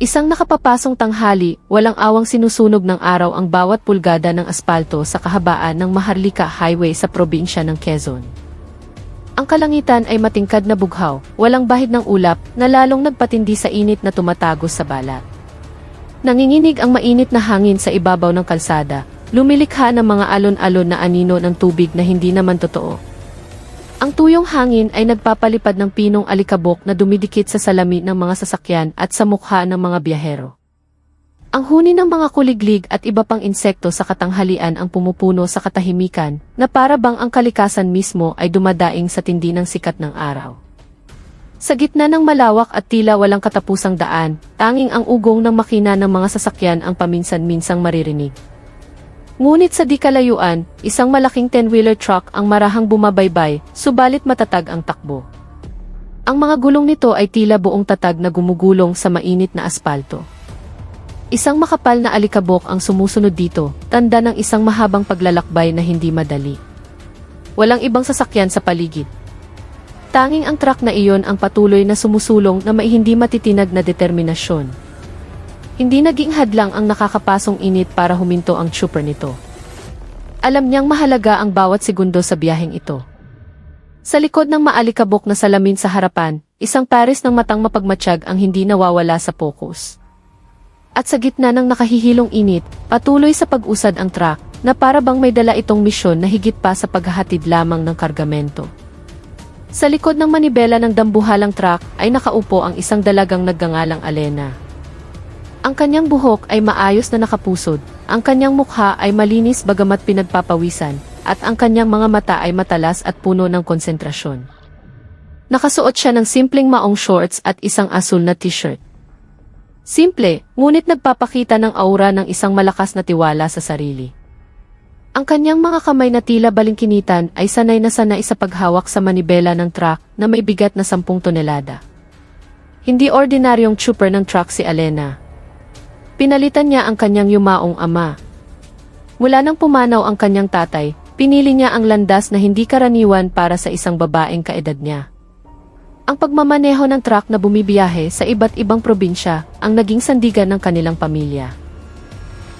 Isang nakapapasong tanghali, walang awang sinusunog ng araw ang bawat pulgada ng aspalto sa kahabaan ng Maharlika Highway sa probinsya ng Quezon. Ang kalangitan ay matingkad na bughaw, walang bahid ng ulap na lalong nagpatindi sa init na tumatagos sa balat. Nanginginig ang mainit na hangin sa ibabaw ng kalsada, lumilikha ng mga alon-alon na anino ng tubig na hindi naman totoo. Ang tuyong hangin ay nagpapalipad ng pinong alikabok na dumidikit sa salamin ng mga sasakyan at sa mukha ng mga biyahero. Ang huni ng mga kuliglig at iba pang insekto sa katanghalian ang pumupuno sa katahimikan na para bang ang kalikasan mismo ay dumadaing sa tindi ng sikat ng araw. Sa gitna ng malawak at tila walang katapusang daan, tanging ang ugong ng makina ng mga sasakyan ang paminsan-minsang maririnig. Ngunit sa di kalayuan, isang malaking 10-wheeler truck ang marahang bumabaybay, subalit matatag ang takbo. Ang mga gulong nito ay tila buong tatag na gumugulong sa mainit na aspalto. Isang makapal na alikabok ang sumusunod dito, tanda ng isang mahabang paglalakbay na hindi madali. Walang ibang sasakyan sa paligid. Tanging ang truck na iyon ang patuloy na sumusulong na may hindi matitinag na determinasyon. Hindi naging hadlang ang nakakapasong init para huminto ang chopper nito. Alam niyang mahalaga ang bawat segundo sa biyaheng ito. Sa likod ng maalikabok na salamin sa harapan, isang pares ng matang mapagmatsyag ang hindi nawawala sa focus. At sa gitna ng nakahihilong init, patuloy sa pag-usad ang truck, na para bang may dala itong misyon na higit pa sa paghahatid lamang ng kargamento. Sa likod ng manibela ng dambuhalang truck ay nakaupo ang isang dalagang nagngangalang Alena. Ang kanyang buhok ay maayos na nakapusod, ang kanyang mukha ay malinis bagamat pinagpapawisan, at ang kanyang mga mata ay matalas at puno ng konsentrasyon. Nakasuot siya ng simpleng maong shorts at isang asul na t-shirt. Simple, ngunit nagpapakita ng aura ng isang malakas na tiwala sa sarili. Ang kanyang mga kamay na tila balingkinitan ay sanay sa paghawak sa manibela ng truck na may bigat na 10 tonelada. Hindi ordinaryong chopper ng truck si Alena. Pinalitan niya ang kanyang yumaong ama. Mula nang pumanaw ang kanyang tatay, pinili niya ang landas na hindi karaniwan para sa isang babaeng kaedad niya. Ang pagmamaneho ng truck na bumibiyahe sa iba't ibang probinsya ang naging sandigan ng kanilang pamilya.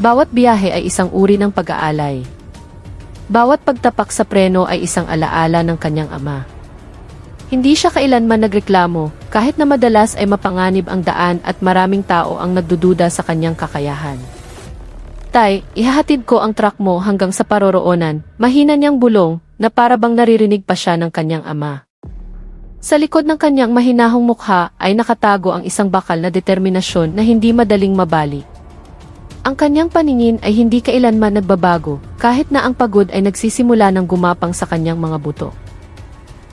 Bawat biyahe ay isang uri ng pag-aalay. Bawat pagtapak sa preno ay isang alaala ng kanyang ama. Hindi siya kailanman nagreklamo, kahit na madalas ay mapanganib ang daan at maraming tao ang nagdududa sa kanyang kakayahan. Tay, ihahatid ko ang truck mo hanggang sa paroroonan, mahina niyang bulong, na para bang naririnig pa siya ng kanyang ama. Sa likod ng kanyang mahinahong mukha ay nakatago ang isang bakal na determinasyon na hindi madaling mabali. Ang kanyang paningin ay hindi kailanman nagbabago, kahit na ang pagod ay nagsisimula ng gumapang sa kanyang mga buto.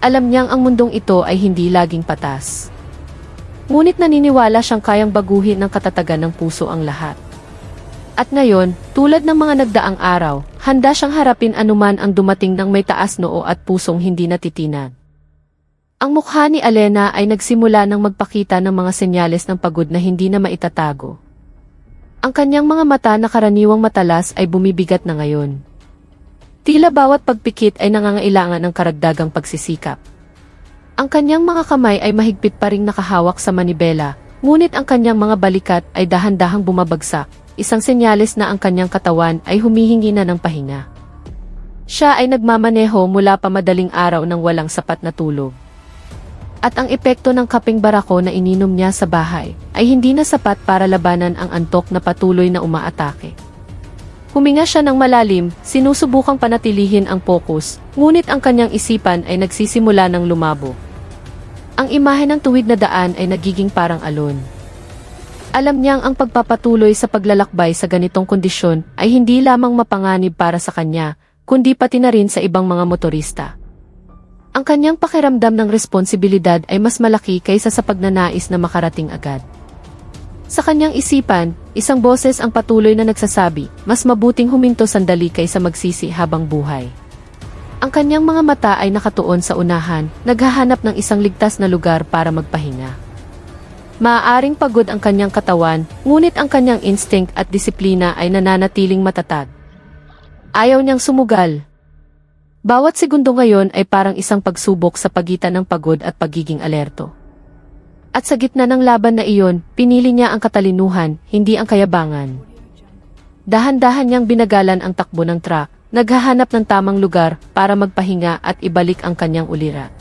Alam niyang ang mundong ito ay hindi laging patas. Ngunit naniniwala siyang kayang baguhin ng katatagan ng puso ang lahat. At ngayon, tulad ng mga nagdaang araw, handa siyang harapin anuman ang dumating ng may taas noo at pusong hindi natitinag. Ang mukha ni Alena ay nagsimula ng magpakita ng mga senyales ng pagod na hindi na maitatago. Ang kanyang mga mata na karaniwang matalas ay bumibigat na ngayon. Tila bawat pagpikit ay nangangailangan ng karagdagang pagsisikap. Ang kanyang mga kamay ay mahigpit pa ring nakahawak sa manibela, ngunit ang kanyang mga balikat ay dahan-dahang bumabagsak, isang senyales na ang kanyang katawan ay humihingi na ng pahinga. Siya ay nagmamaneho mula pa madaling araw ng walang sapat na tulog. At ang epekto ng kapeng barako na ininom niya sa bahay ay hindi na sapat para labanan ang antok na patuloy na umaatake. Huminga siya ng malalim, sinusubukang panatilihin ang focus, ngunit ang kanyang isipan ay nagsisimula ng lumabo. Ang imahe ng tuwid na daan ay nagiging parang alon. Alam niyang ang pagpapatuloy sa paglalakbay sa ganitong kondisyon ay hindi lamang mapanganib para sa kanya, kundi pati na rin sa ibang mga motorista. Ang kanyang pakiramdam ng responsibilidad ay mas malaki kaysa sa pagnanais na makarating agad. Sa kanyang isipan, isang boses ang patuloy na nagsasabi, mas mabuting huminto sandali kaysa magsisi habang buhay. Ang kanyang mga mata ay nakatuon sa unahan, naghahanap ng isang ligtas na lugar para magpahinga. Maaaring pagod ang kanyang katawan, ngunit ang kanyang instinct at disiplina ay nananatiling matatag. Ayaw niyang sumugal. Bawat segundo ngayon ay parang isang pagsubok sa pagitan ng pagod at pagiging alerto. At sa gitna ng laban na iyon, pinili niya ang katalinuhan, hindi ang kayabangan. Dahan-dahan niyang binagalan ang takbo ng truck, naghahanap ng tamang lugar para magpahinga at ibalik ang kanyang ulira.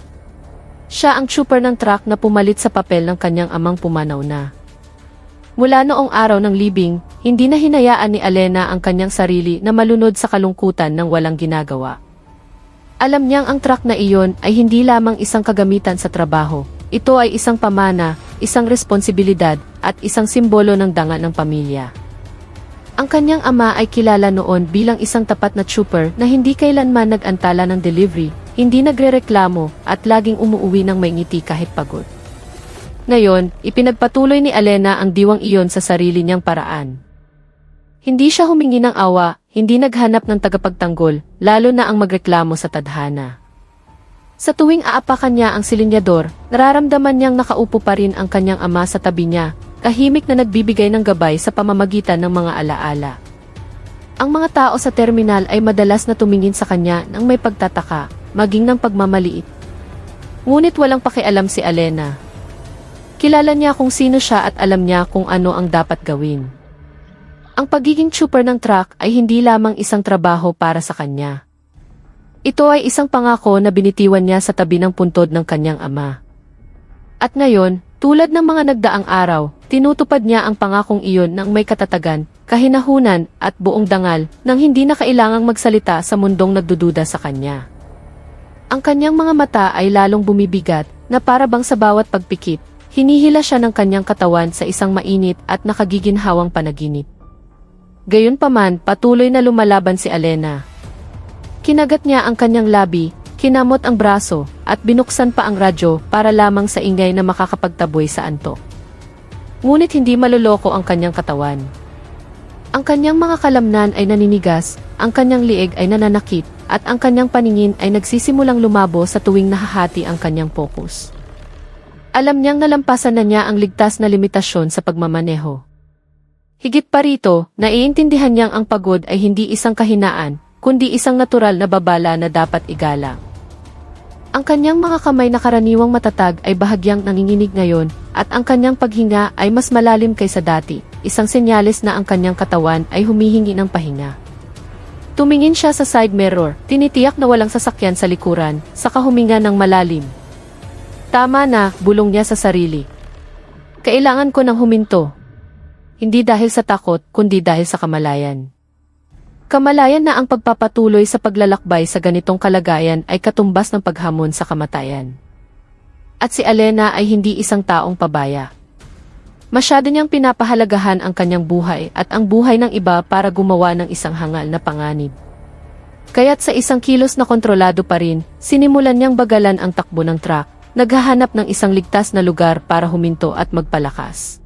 Siya ang trooper ng truck na pumalit sa papel ng kanyang amang pumanaw na. Mula noong araw ng libing, hindi na hinayaan ni Alena ang kanyang sarili na malunod sa kalungkutan ng walang ginagawa. Alam niyang ang truck na iyon ay hindi lamang isang kagamitan sa trabaho. Ito ay isang pamana, isang responsibilidad, at isang simbolo ng danga ng pamilya. Ang kanyang ama ay kilala noon bilang isang tapat na trooper na hindi kailanman nag-antala ng delivery, hindi nagrereklamo, at laging umuuwi ng may ngiti kahit pagod. Ngayon, ipinagpatuloy ni Alena ang diwang iyon sa sarili niyang paraan. Hindi siya humingi ng awa, hindi naghanap ng tagapagtanggol, lalo na ang magreklamo sa tadhana. Sa tuwing aapakan niya ang silinyador, nararamdaman niyang nakaupo pa rin ang kanyang ama sa tabi niya, tahimik na nagbibigay ng gabay sa pamamagitan ng mga alaala. Ang mga tao sa terminal ay madalas na tumingin sa kanya ng may pagtataka, maging ng pagmamaliit. Ngunit walang pakialam si Alena. Kilala niya kung sino siya at alam niya kung ano ang dapat gawin. Ang pagiging trooper ng truck ay hindi lamang isang trabaho para sa kanya. Ito ay isang pangako na binitiwan niya sa tabi ng puntod ng kanyang ama. At ngayon, tulad ng mga nagdaang araw, tinutupad niya ang pangakong iyon ng may katatagan, kahinahunan at buong dangal nang hindi na kailangang magsalita sa mundong nagdududa sa kanya. Ang kanyang mga mata ay lalong bumibigat na para bang sa bawat pagpikit, hinihila siya ng kanyang katawan sa isang mainit at nakagiginhawang panaginip. Gayunpaman, patuloy na lumalaban si Alena. Kinagat niya ang kanyang labi, kinamot ang braso, at binuksan pa ang radyo para lamang sa ingay na makakapagtaboy sa antok. Ngunit hindi maloloko ang kanyang katawan. Ang kanyang mga kalamnan ay naninigas, ang kanyang lieg ay nananakit, at ang kanyang paningin ay nagsisimulang lumabo sa tuwing nahahati ang kanyang focus. Alam niyang nalampasan na niya ang ligtas na limitasyon sa pagmamaneho. Higit pa rito, naiintindihan niyang ang pagod ay hindi isang kahinaan, kundi isang natural na babala na dapat igalang. Ang kanyang mga kamay na karaniwang matatag ay bahagyang nanginginig ngayon, at ang kanyang paghinga ay mas malalim kaysa dati, isang senyales na ang kanyang katawan ay humihingi ng pahinga. Tumingin siya sa side mirror, tinitiyak na walang sasakyan sa likuran, saka huminga ng malalim. Tama na, bulong niya sa sarili. Kailangan ko ng huminto. Hindi dahil sa takot, kundi dahil sa kamalayan. Kamalayan na ang pagpapatuloy sa paglalakbay sa ganitong kalagayan ay katumbas ng paghamon sa kamatayan. At si Alena ay hindi isang taong pabaya. Masyado niyang pinapahalagahan ang kanyang buhay at ang buhay ng iba para gumawa ng isang hangal na panganib. Kaya't sa isang kilos na kontrolado pa rin, sinimulan niyang bagalan ang takbo ng truck, naghahanap ng isang ligtas na lugar para huminto at magpalakas.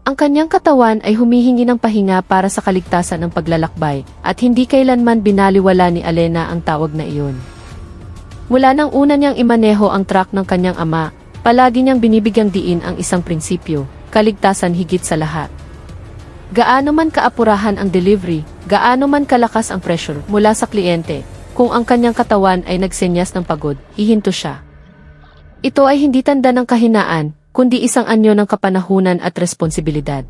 Ang kanyang katawan ay humihingi ng pahinga para sa kaligtasan ng paglalakbay, at hindi kailanman binaliwala ni Alena ang tawag na iyon. Mula nang una niyang imaneho ang truck ng kanyang ama, palagi niyang binibigyang diin ang isang prinsipyo, kaligtasan higit sa lahat. Gaano man kaapurahan ang delivery, gaano man kalakas ang pressure mula sa kliyente, kung ang kanyang katawan ay nagsenyas ng pagod, hihinto siya. Ito ay hindi tanda ng kahinaan, kundi isang anyo ng kapanahunan at responsibilidad.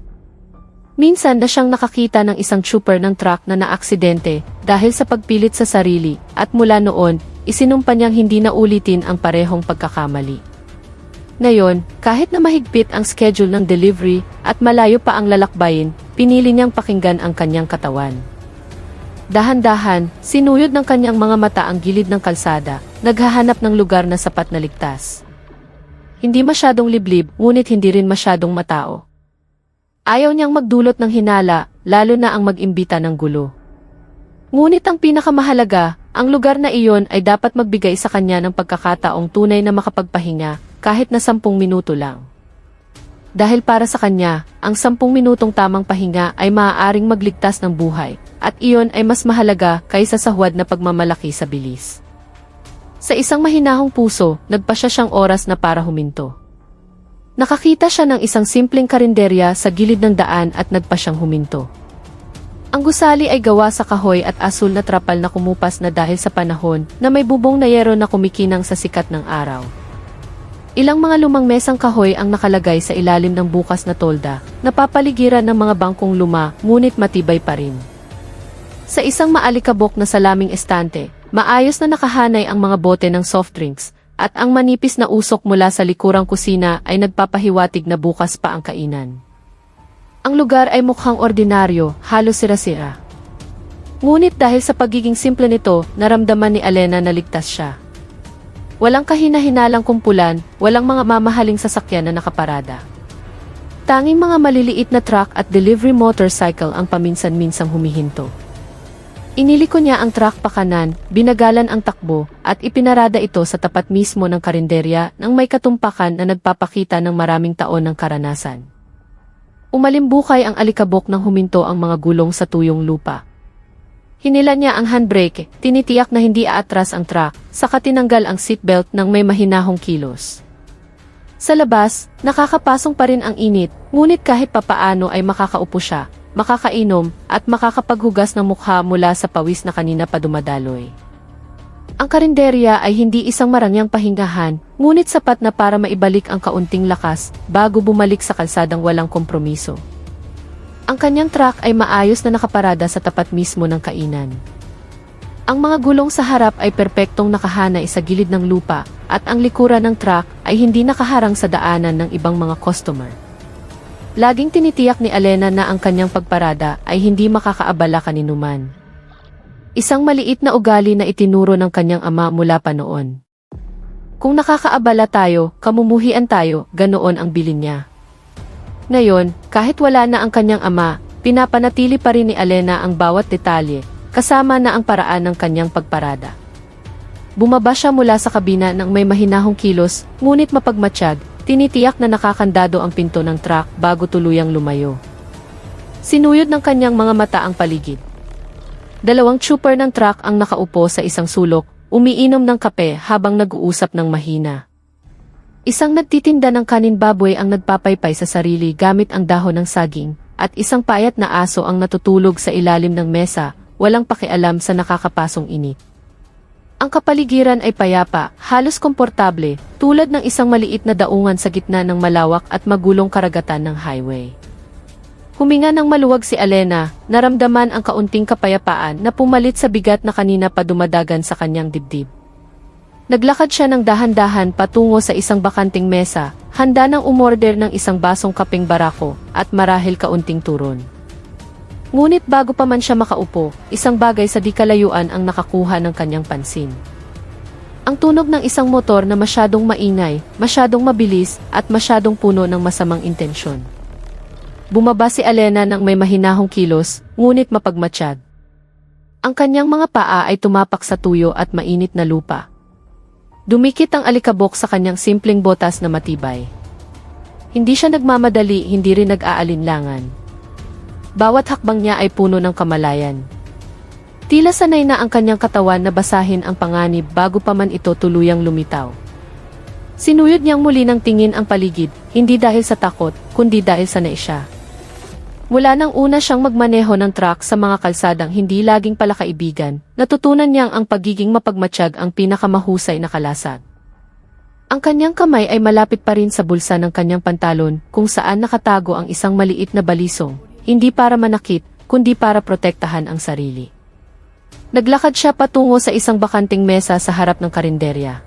Minsan na siyang nakakita ng isang trooper ng truck na naaksidente dahil sa pagpilit sa sarili, at mula noon, isinumpa niyang hindi na ulitin ang parehong pagkakamali. Ngayon, kahit na mahigpit ang schedule ng delivery at malayo pa ang lalakbayin, pinili niyang pakinggan ang kanyang katawan. Dahan-dahan, sinuyod ng kanyang mga mata ang gilid ng kalsada, naghahanap ng lugar na sapat na ligtas. Hindi masyadong liblib, ngunit hindi rin masyadong matao. Ayaw niyang magdulot ng hinala, lalo na ang mag-imbita ng gulo. Ngunit ang pinakamahalaga, ang lugar na iyon ay dapat magbigay sa kanya ng pagkakataong tunay na makapagpahinga, kahit na 10 minuto lang. Dahil para sa kanya, ang 10 minutong tamang pahinga ay maaaring magligtas ng buhay, at iyon ay mas mahalaga kaysa sa huwad na pagmamalaki sa bilis. Sa isang mahinahong puso, nagpasya siyang oras na para huminto. Nakakita siya ng isang simpleng karinderya sa gilid ng daan at nagpa siyang huminto. Ang gusali ay gawa sa kahoy at asul na trapal na kumupas na dahil sa panahon na may bubong na yero na kumikinang sa sikat ng araw. Ilang mga lumang mesang kahoy ang nakalagay sa ilalim ng bukas na tolda, napapaligiran ng mga bangkong luma, ngunit matibay pa rin. Sa isang maalikabok na salaming estante, maayos na nakahanay ang mga bote ng soft drinks, at ang manipis na usok mula sa likurang kusina ay nagpapahiwatig na bukas pa ang kainan. Ang lugar ay mukhang ordinaryo, halos sira-sira. Ngunit dahil sa pagiging simple nito, naramdaman ni Alena na ligtas siya. Walang kahina-hinalang kumpulan, walang mga mamahaling sasakyan na nakaparada. Tanging mga maliliit na truck at delivery motorcycle ang paminsan-minsang humihinto. Iniliko niya ang truck pa kanan, binagalan ang takbo, at ipinarada ito sa tapat mismo ng karinderya nang may katumpakan na nagpapakita ng maraming taon ng karanasan. Umalimbukay ang alikabok nang huminto ang mga gulong sa tuyong lupa. Hinila niya ang handbrake, tinitiyak na hindi aatras ang truck, saka tinanggal ang seatbelt nang may mahinahong kilos. Sa labas, nakakapasong pa rin ang init, ngunit kahit papaano ay makakaupo siya, makakainom, at makakapaghugas ng mukha mula sa pawis na kanina pa dumadaloy. Ang karinderya ay hindi isang marangyang pahingahan, ngunit sapat na para maibalik ang kaunting lakas bago bumalik sa kalsadang walang kompromiso. Ang kanyang truck ay maayos na nakaparada sa tapat mismo ng kainan. Ang mga gulong sa harap ay perpektong nakahanay sa gilid ng lupa, at ang likuran ng truck ay hindi nakaharang sa daanan ng ibang mga customer. Laging tinitiyak ni Alena na ang kanyang pagparada ay hindi makakaabala kaninuman. Isang maliit na ugali na itinuro ng kanyang ama mula pa noon. Kung nakakaabala tayo, kamumuhian tayo, ganoon ang bilin niya. Ngayon, kahit wala na ang kanyang ama, pinapanatili pa rin ni Alena ang bawat detalye, kasama na ang paraan ng kanyang pagparada. Bumaba siya mula sa kabina nang may mahinahong kilos, ngunit mapagmatsyag, tinitiyak na nakakandado ang pinto ng truck bago tuluyang lumayo. Sinuyod ng kanyang mga mata ang paligid. Dalawang trooper ng truck ang nakaupo sa isang sulok, umiinom ng kape habang nag-uusap ng mahina. Isang nagtitinda ng kanin baboy ang nagpapaypay sa sarili gamit ang dahon ng saging, at isang payat na aso ang natutulog sa ilalim ng mesa, walang pakialam sa nakakapasong init. Ang kapaligiran ay payapa, halos komportable, tulad ng isang maliit na daungan sa gitna ng malawak at magulong karagatan ng highway. Huminga ng maluwag si Alena, naramdaman ang kaunting kapayapaan na pumalit sa bigat na kanina pa dumadagan sa kanyang dibdib. Naglakad siya ng dahan-dahan patungo sa isang bakanting mesa, handa nang umorder ng isang basong kapeng barako, at marahil kaunting turon. Ngunit bago pa man siya makaupo, isang bagay sa di kalayuan ang nakakuha ng kanyang pansin. Ang tunog ng isang motor na masyadong maingay, masyadong mabilis, at masyadong puno ng masamang intensyon. Bumaba si Alena nang may mahinahong kilos, ngunit mapagmatsyag. Ang kanyang mga paa ay tumapak sa tuyo at mainit na lupa. Dumikit ang alikabok sa kanyang simpleng botas na matibay. Hindi siya nagmamadali, hindi rin nag-aalinlangan. Bawat hakbang niya ay puno ng kamalayan. Tila sanay na ang kanyang katawan na basahin ang panganib bago pa man ito tuluyang lumitaw. Sinuyod niyang muli ng tingin ang paligid, hindi dahil sa takot, kundi dahil sanay siya. Mula nang una siyang magmaneho ng truck sa mga kalsadang hindi laging palakaibigan, natutunan niyang ang pagiging mapagmatsyag ang pinakamahusay na kalasag. Ang kanyang kamay ay malapit pa rin sa bulsa ng kanyang pantalon kung saan nakatago ang isang maliit na balisong, hindi para manakit, kundi para protektahan ang sarili. Naglakad siya patungo sa isang bakanting mesa sa harap ng karinderya.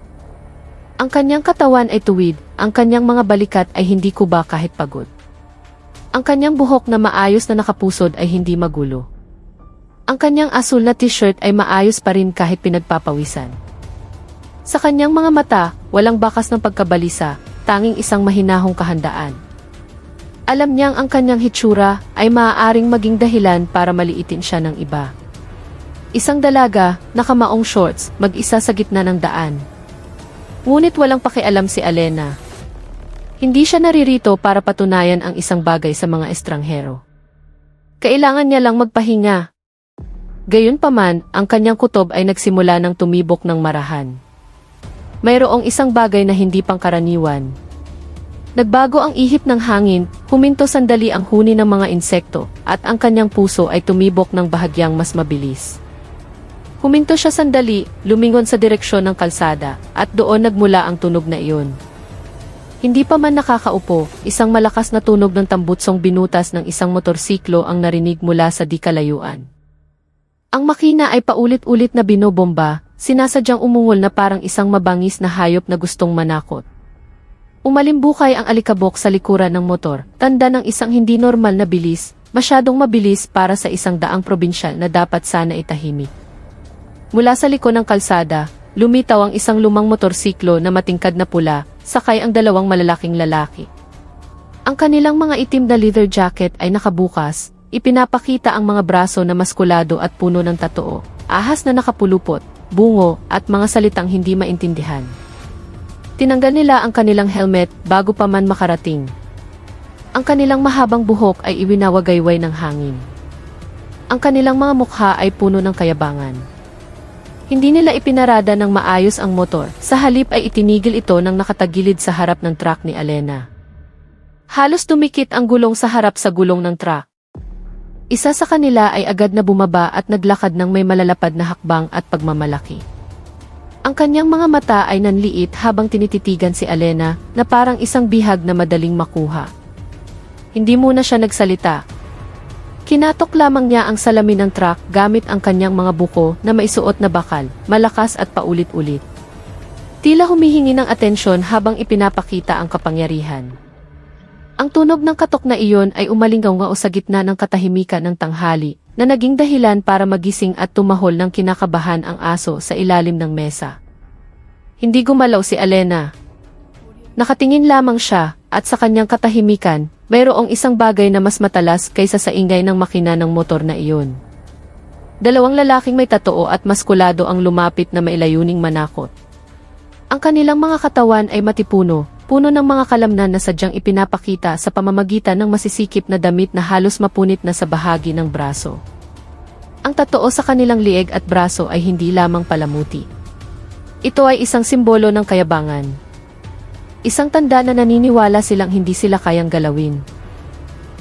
Ang kanyang katawan ay tuwid, ang kanyang mga balikat ay hindi kuba kahit pagod. Ang kanyang buhok na maayos na nakapusod ay hindi magulo. Ang kanyang asul na t-shirt ay maayos pa rin kahit pinagpapawisan. Sa kanyang mga mata, walang bakas ng pagkabalisa, tanging isang mahinahong kahandaan. Alam niyang ang kanyang hitsura ay maaaring maging dahilan para maliitin siya ng iba. Isang dalaga, nakamaong shorts, mag-isa sa gitna ng daan. Ngunit walang pakialam si Alena. Hindi siya naririto para patunayan ang isang bagay sa mga estranghero. Kailangan niya lang magpahinga. Gayunpaman, ang kanyang kutob ay nagsimula ng tumibok ng marahan. Mayroong isang bagay na hindi pangkaraniwan. Nagbago ang ihip ng hangin, huminto sandali ang huni ng mga insekto, at ang kanyang puso ay tumibok ng bahagyang mas mabilis. Huminto siya sandali, lumingon sa direksyon ng kalsada, at doon nagmula ang tunog na iyon. Hindi pa man nakakaupo, isang malakas na tunog ng tambutsong binutas ng isang motorsiklo ang narinig mula sa di kalayuan. Ang makina ay paulit-ulit na binobomba, sinasadyang umungol na parang isang mabangis na hayop na gustong manakot. Umalimbukay ang alikabok sa likuran ng motor, tanda ng isang hindi normal na bilis, masyadong mabilis para sa isang daang probinsyal na dapat sana itahimik. Mula sa liko ng kalsada, lumitaw ang isang lumang motorsiklo na matingkad na pula, sakay ang dalawang malalaking lalaki. Ang kanilang mga itim na leather jacket ay nakabukas, ipinapakita ang mga braso na maskulado at puno ng tatoo, ahas na nakapulupot, bungo, at mga salitang hindi maintindihan. Tinanggal nila ang kanilang helmet bago pa man makarating. Ang kanilang mahabang buhok ay iwinawagayway ng hangin. Ang kanilang mga mukha ay puno ng kayabangan. Hindi nila ipinarada ng maayos ang motor, sa halip ay itinigil ito nang nakatagilid sa harap ng truck ni Elena. Halos dumikit ang gulong sa harap sa gulong ng truck. Isa sa kanila ay agad na bumaba at naglakad ng may malalapad na hakbang at pagmamalaki. Ang kanyang mga mata ay nanliit habang tinititigan si Elena na parang isang bihag na madaling makuha. Hindi muna siya nagsalita. Kinatok lamang niya ang salamin ng truck gamit ang kanyang mga buko na maisuot na bakal, malakas at paulit-ulit. Tila humihingi ng atensyon habang ipinapakita ang kapangyarihan. Ang tunog ng katok na iyon ay umalingaw sa gitna ng katahimikan ng tanghali, na naging dahilan para magising at tumahol ng kinakabahan ang aso sa ilalim ng mesa. Hindi gumalaw si Elena. Nakatingin lamang siya, at sa kanyang katahimikan, mayroong isang bagay na mas matalas kaysa sa ingay ng makina ng motor na iyon. Dalawang lalaking may tatoo at maskulado ang lumapit na mailayuning manakot. Ang kanilang mga katawan ay matipuno, puno ng mga kalamnan na sadyang ipinapakita sa pamamagitan ng masisikip na damit na halos mapunit na sa bahagi ng braso. Ang tatoo sa kanilang lieg at braso ay hindi lamang palamuti. Ito ay isang simbolo ng kayabangan. Isang tanda na naniniwala silang hindi sila kayang galawin.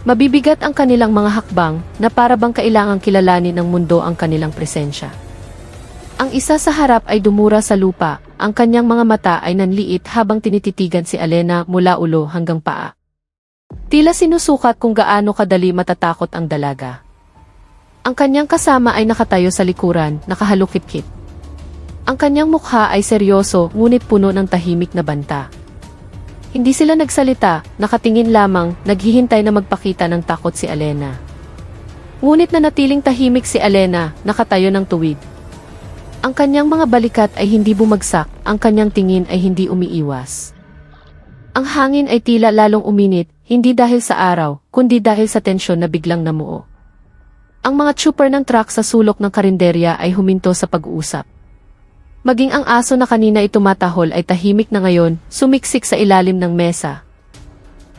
Mabibigat ang kanilang mga hakbang na para bang kailangang kilalanin ng mundo ang kanilang presensya. Ang isa sa harap ay dumura sa lupa, ang kanyang mga mata ay nanliit habang tinititigan si Elena mula ulo hanggang paa. Tila sinusukat kung gaano kadali matatakot ang dalaga. Ang kanyang kasama ay nakatayo sa likuran, nakahalukip-kip. Ang kanyang mukha ay seryoso ngunit puno ng tahimik na banta. Hindi sila nagsalita, nakatingin lamang, naghihintay na magpakita ng takot si Elena. Ngunit nanatiling tahimik si Elena, nakatayo ng tuwid. Ang kanyang mga balikat ay hindi bumagsak, ang kanyang tingin ay hindi umiiwas. Ang hangin ay tila lalong uminit, hindi dahil sa araw, kundi dahil sa tensyon na biglang namuo. Ang mga trooper ng truck sa sulok ng karinderya ay huminto sa pag-uusap. Maging ang aso na kanina ay tumatahol ay tahimik na ngayon, sumiksik sa ilalim ng mesa.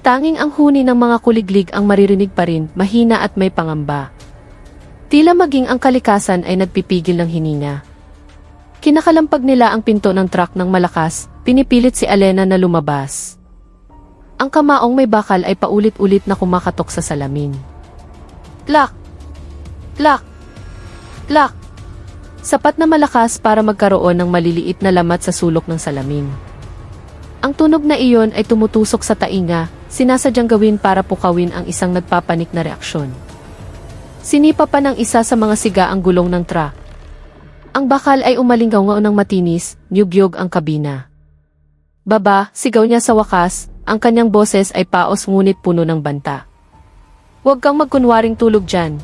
Tanging ang huni ng mga kuliglig ang maririnig pa rin, mahina at may pangamba. Tila maging ang kalikasan ay nagpipigil ng hininga. Kinakalampag nila ang pinto ng truck ng malakas, pinipilit si Elena na lumabas. Ang kamaong may bakal ay paulit-ulit na kumakatok sa salamin. Klak! Klak! Klak! Sapat na malakas para magkaroon ng maliliit na lamat sa sulok ng salamin. Ang tunog na iyon ay tumutusok sa tainga, sinasadyang gawin para pukawin ang isang nagpapanik na reaksyon. Sinipa pa ng isa sa mga siga ang gulong ng truck. Ang bakal ay umalingaw ng matinis, niyugyog ang kabina. Baba, sigaw niya sa wakas, ang kanyang boses ay paos ngunit puno ng banta. Huwag kang magkunwaring tulog dyan.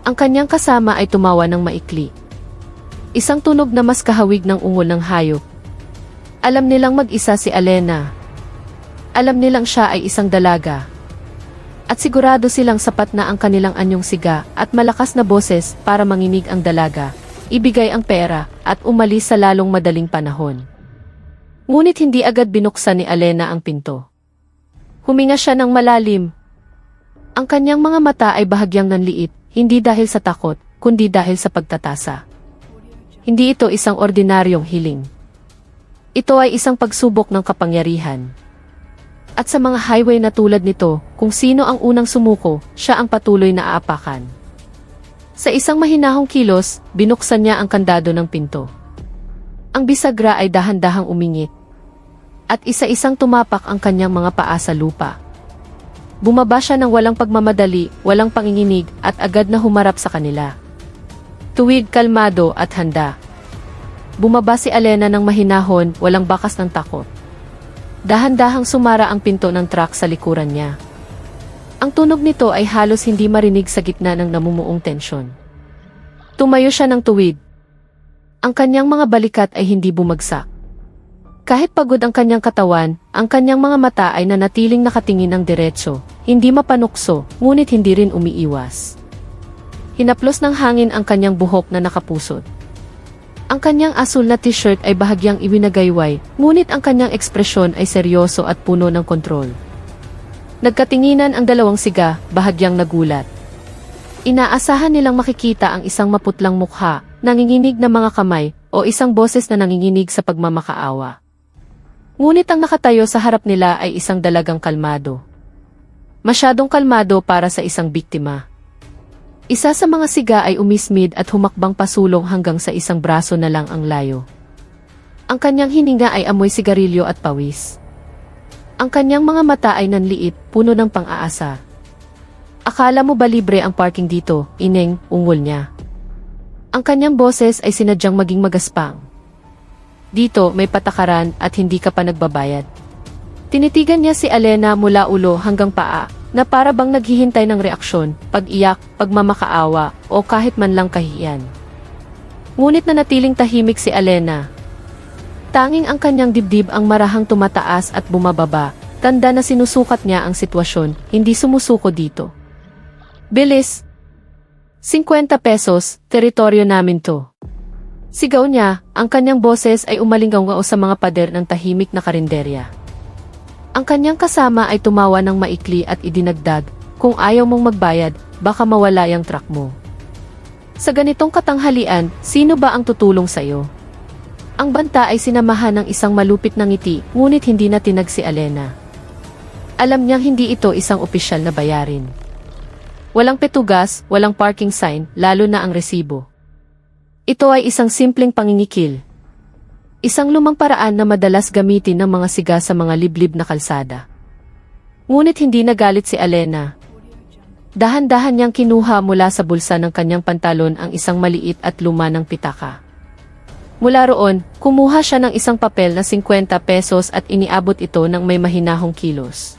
Ang kanyang kasama ay tumawa ng maikli. Isang tunog na mas kahawig ng ungol ng hayop. Alam nilang mag-isa si Elena. Alam nilang siya ay isang dalaga. At sigurado silang sapat na ang kanilang anyong siga at malakas na boses para manginig ang dalaga, ibigay ang pera, at umalis sa lalong madaling panahon. Ngunit hindi agad binuksan ni Elena ang pinto. Huminga siya ng malalim. Ang kanyang mga mata ay bahagyang nanliit, hindi dahil sa takot, kundi dahil sa pagtatasa. Hindi ito isang ordinaryong hiling. Ito ay isang pagsubok ng kapangyarihan. At sa mga highway na tulad nito, kung sino ang unang sumuko, siya ang patuloy na aapakan. Sa isang mahinahong kilos, binuksan niya ang kandado ng pinto. Ang bisagra ay dahan-dahang umingit. At isa-isang tumapak ang kanyang mga paa sa lupa. Bumaba siya ng walang pagmamadali, walang panginginig, at agad na humarap sa kanila. Tuwid, kalmado at handa. Bumaba si Alena ng mahinahon, walang bakas ng takot. Dahan-dahang sumara ang pinto ng truck sa likuran niya. Ang tunog nito ay halos hindi marinig sa gitna ng namumuong tensyon. Tumayo siya ng tuwid. Ang kanyang mga balikat ay hindi bumagsak. Kahit pagod ang kanyang katawan, ang kanyang mga mata ay nanatiling nakatingin ng diretso, hindi mapanukso, ngunit hindi rin umiiwas. Hinaplos ng hangin ang kanyang buhok na nakapusot. Ang kanyang asul na t-shirt ay bahagyang iwinagayway, ngunit ang kanyang ekspresyon ay seryoso at puno ng kontrol. Nagkatinginan ang dalawang siga, bahagyang nagulat. Inaasahan nilang makikita ang isang maputlang mukha, nanginginig na mga kamay, o isang boses na nanginginig sa pagmamakaawa. Ngunit ang nakatayo sa harap nila ay isang dalagang kalmado. Masyadong kalmado para sa isang biktima. Isa sa mga siga ay umismid at humakbang pasulong hanggang sa isang braso na lang ang layo. Ang kanyang hininga ay amoy sigarilyo at pawis. Ang kanyang mga mata ay nanliit, puno ng pang-aasa. Akala mo ba libre ang parking dito, ineng, ungol niya. Ang kanyang boses ay sinadyang maging magaspang. Dito may patakaran at hindi ka pa nagbabayad. Tinitigan niya si Alena mula ulo hanggang paa, na para bang naghihintay ng reaksyon, pag-iyak, pagmamakaawa, o kahit man lang kahiyan. Ngunit nanatiling tahimik si Alena. Tanging ang kanyang dibdib ang marahang tumataas at bumababa, tanda na sinusukat niya ang sitwasyon, hindi sumusuko dito. Bilis! 50 pesos, teritoryo namin to. Sigaw niya, ang kanyang boses ay umalinggaw sa mga pader ng tahimik na karinderya. Ang kanyang kasama ay tumawa ng maikli at idinagdag, kung ayaw mong magbayad, baka mawala yung truck mo. Sa ganitong katanghalian, sino ba ang tutulong sa'yo? Ang banta ay sinamahan ng isang malupit na ngiti, ngunit hindi na tinag si Alena. Alam niyang hindi ito isang opisyal na bayarin. Walang petugas, walang parking sign, lalo na ang resibo. Ito ay isang simpleng pangingikil. Isang lumang paraan na madalas gamitin ng mga siga sa mga liblib na kalsada. Ngunit hindi nagalit si Alena. Dahan-dahan niyang kinuha mula sa bulsa ng kanyang pantalon ang isang maliit at luma ng pitaka. Mula roon, kumuha siya ng isang papel na 50 pesos at iniabot ito ng may mahinahong kilos.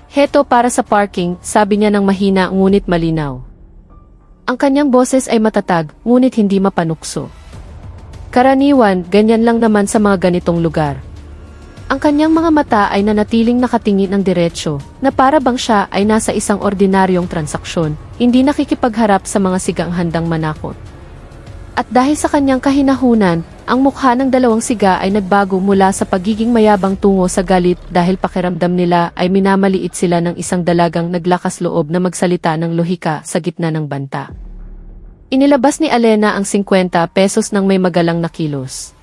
Heto para sa parking, sabi niya ng mahina ngunit malinaw. Ang kanyang boses ay matatag, ngunit hindi mapanukso. Karaniwan, ganyan lang naman sa mga ganitong lugar. Ang kanyang mga mata ay nanatiling nakatingin ng diretsyo, na para bang siya ay nasa isang ordinaryong transaksyon, hindi nakikipagharap sa mga sigang handang manakot. At dahil sa kanyang kahinahunan, ang mukha ng dalawang siga ay nagbago mula sa pagiging mayabang tungo sa galit dahil pakiramdam nila ay minamaliit sila ng isang dalagang naglakas loob na magsalita ng lohika sa gitna ng banta. Inilabas ni Alena ang 50 pesos ng may magalang na kilos.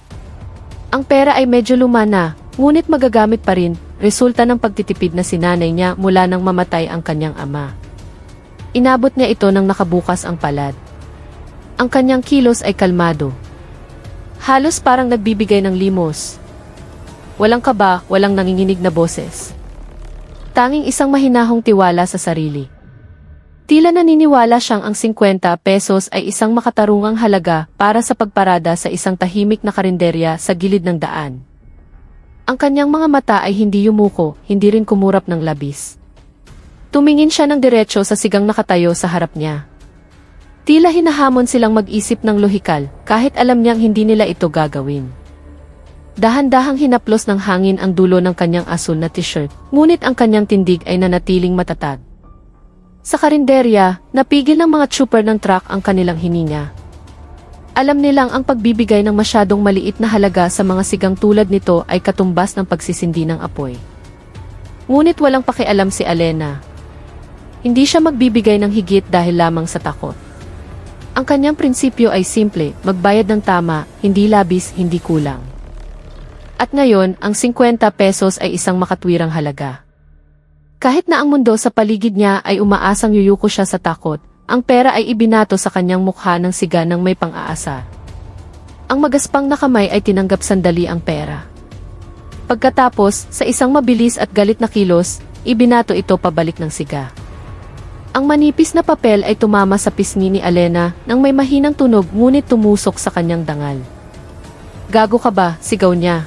Ang pera ay medyo luma na, ngunit magagamit pa rin, resulta ng pagtitipid na sinanay niya mula nang mamatay ang kanyang ama. Inabot niya ito nang nakabukas ang palad. Ang kanyang kilos ay kalmado. Halos parang nagbibigay ng limos. Walang kaba, walang nanginginig na boses. Tanging isang mahinahong tiwala sa sarili. Tila naniniwala siyang ang 50 pesos ay isang makatarungang halaga para sa pagparada sa isang tahimik na karinderya sa gilid ng daan. Ang kanyang mga mata ay hindi yumuko, hindi rin kumurap ng labis. Tumingin siya ng diretsyo sa sigang nakatayo sa harap niya. Tila hinahamon silang mag-isip ng lohikal, kahit alam niyang hindi nila ito gagawin. Dahan-dahang hinaplos ng hangin ang dulo ng kanyang asul na t-shirt, ngunit ang kanyang tindig ay nanatiling matatag. Sa karinderya, napigil ng mga trooper ng truck ang kanilang hininga. Alam nilang ang pagbibigay ng masyadong maliit na halaga sa mga sigang tulad nito ay katumbas ng pagsisindi ng apoy. Ngunit walang pakialam si Alena. Hindi siya magbibigay ng higit dahil lamang sa takot. Ang kanyang prinsipyo ay simple, magbayad ng tama, hindi labis, hindi kulang. At ngayon, ang 50 pesos ay isang makatwirang halaga. Kahit na ang mundo sa paligid niya ay umaasang yuyuko siya sa takot, ang pera ay ibinato sa kanyang mukha ng siga ng may pang-aasa. Ang magaspang na kamay ay tinanggap sandali ang pera. Pagkatapos, sa isang mabilis at galit na kilos, ibinato ito pabalik ng siga. Ang manipis na papel ay tumama sa pisngi ni Alena nang may mahinang tunog ngunit tumusok sa kanyang dangal. "Gago ka ba?" sigaw niya.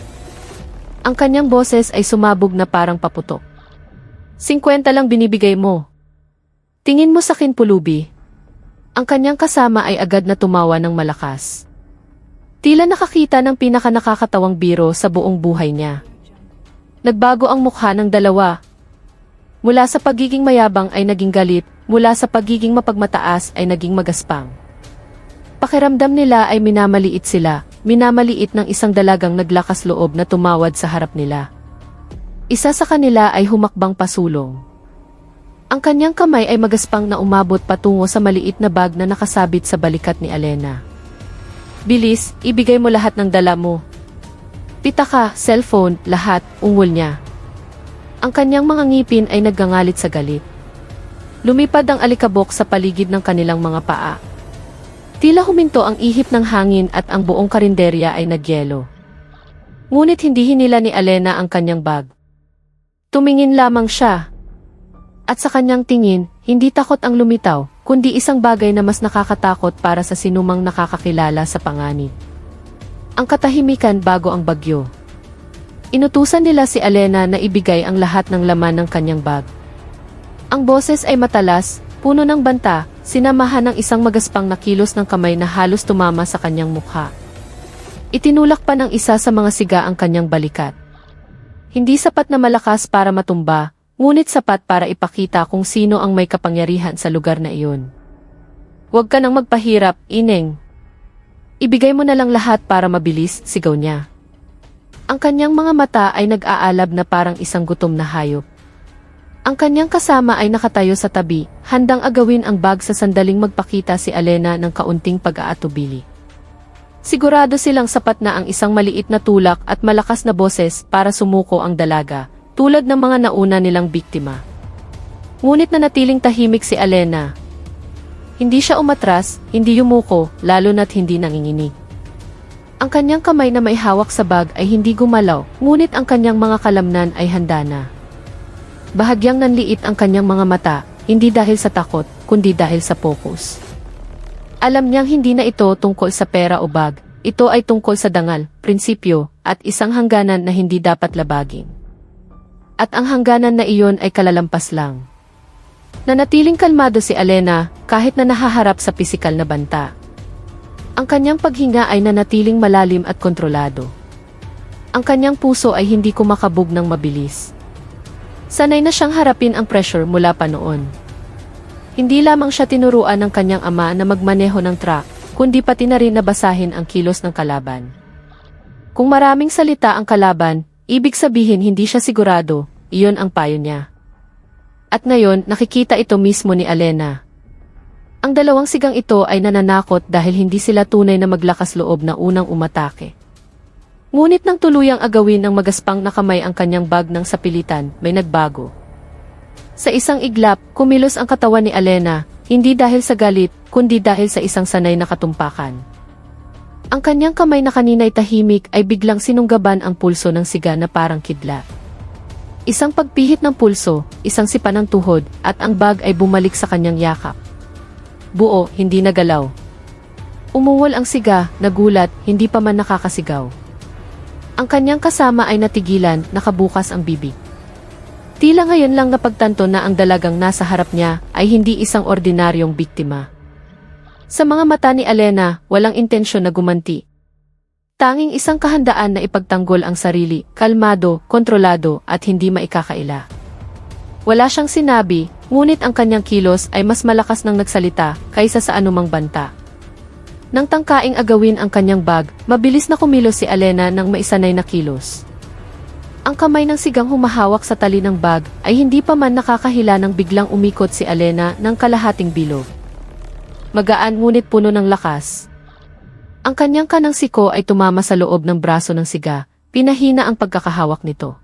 Ang kanyang boses ay sumabog na parang paputok. 50 lang binibigay mo. Tingin mo sakin pulubi. Ang kanyang kasama ay agad na tumawa ng malakas. Tila nakakita ng pinakanakakatawang biro sa buong buhay niya. Nagbago ang mukha ng dalawa. Mula sa pagiging mayabang ay naging galit, mula sa pagiging mapagmataas ay naging magaspang. Pakiramdam nila ay minamaliit sila, minamaliit ng isang dalagang naglakas loob na tumawad sa harap nila. Isa sa kanila ay humakbang pasulong. Ang kanyang kamay ay magaspang na umabot patungo sa maliit na bag na nakasabit sa balikat ni Alena. "Bilis, ibigay mo lahat ng dala mo." Pitaka, cellphone, lahat, ungol niya. Ang kanyang mga ngipin ay naggangalit sa galit. Lumipad ang alikabok sa paligid ng kanilang mga paa. Tila huminto ang ihip ng hangin at ang buong karinderya ay nagyelo. Ngunit hindi hinila ni Alena ang kanyang bag. Tumingin lamang siya. At sa kanyang tingin, hindi takot ang lumitaw, kundi isang bagay na mas nakakatakot para sa sinumang nakakakilala sa panganib. Ang katahimikan bago ang bagyo. Inutusan nila si Alena na ibigay ang lahat ng laman ng kanyang bag. Ang boses ay matalas, puno ng banta, sinamahan ng isang magaspang na kilos ng kamay na halos tumama sa kanyang mukha. Itinulak pa ng isa sa mga siga ang kanyang balikat. Hindi sapat na malakas para matumba, ngunit sapat para ipakita kung sino ang may kapangyarihan sa lugar na iyon. "Huwag ka nang magpahirap, Ineng. Ibigay mo na lang lahat para mabilis," sigaw niya. Ang kanyang mga mata ay nag-aalab na parang isang gutom na hayop. Ang kanyang kasama ay nakatayo sa tabi, handang agawin ang bag sa sandaling magpakita si Alena ng kaunting pag-aatubili. Sigurado silang sapat na ang isang maliit na tulak at malakas na boses para sumuko ang dalaga, tulad ng mga nauna nilang biktima. Ngunit nanatiling tahimik si Alena. Hindi siya umatras, hindi yumuko, lalo na't hindi nanginginig. Ang kanyang kamay na may hawak sa bag ay hindi gumalaw, ngunit ang kanyang mga kalamnan ay handa na. Bahagyang nanliit ang kanyang mga mata, hindi dahil sa takot, kundi dahil sa focus. Alam niyang hindi na ito tungkol sa pera o bag, ito ay tungkol sa dangal, prinsipyo, at isang hangganan na hindi dapat labagin. At ang hangganan na iyon ay kalalampas lang. Nanatiling kalmado si Alena kahit na nahaharap sa pisikal na banta. Ang kanyang paghinga ay nanatiling malalim at kontrolado. Ang kanyang puso ay hindi kumakabog ng mabilis. Sanay na siyang harapin ang pressure mula pa noon. Hindi lamang siya tinuruan ng kanyang ama na magmaneho ng truck, kundi pati na rin nabasahin ang kilos ng kalaban. Kung maraming salita ang kalaban, ibig sabihin hindi siya sigurado, iyon ang payo niya. At ngayon, nakikita ito mismo ni Alena. Ang dalawang sigang ito ay nananakot dahil hindi sila tunay na maglakas loob na unang umatake. Ngunit nang tuluyang agawin ng magaspang na kamay ang kanyang bag ng sapilitan, may nagbago. Sa isang iglap, kumilos ang katawan ni Alena, hindi dahil sa galit, kundi dahil sa isang sanay na katumpakan. Ang kanyang kamay na kanina'y tahimik ay biglang sinunggaban ang pulso ng siga na parang kidlat. Isang pagpihit ng pulso, isang sipa ng tuhod, at ang bag ay bumalik sa kanyang yakap. Buo, hindi nagalaw. Umungol ang siga, nagulat, hindi pa man nakakasigaw. Ang kanyang kasama ay natigilan, nakabukas ang bibig. Tila ngayon lang napagtanto na ang dalagang nasa harap niya ay hindi isang ordinaryong biktima. Sa mga mata ni Alena, walang intensyon na gumanti. Tanging isang kahandaan na ipagtanggol ang sarili, kalmado, kontrolado, at hindi maikakaila. Wala siyang sinabi, ngunit ang kanyang kilos ay mas malakas nang nagsalita kaysa sa anumang banta. Nang tangkaing agawin ang kanyang bag, mabilis na kumilos si Alena ng maisanay na kilos. Ang kamay ng sigang humahawak sa tali ng bag ay hindi pa man nakakahila nang biglang umikot si Alena ng kalahating bilog. Magaan ngunit puno ng lakas. Ang kanyang kanang siko ay tumama sa loob ng braso ng siga, pinahina ang pagkakahawak nito.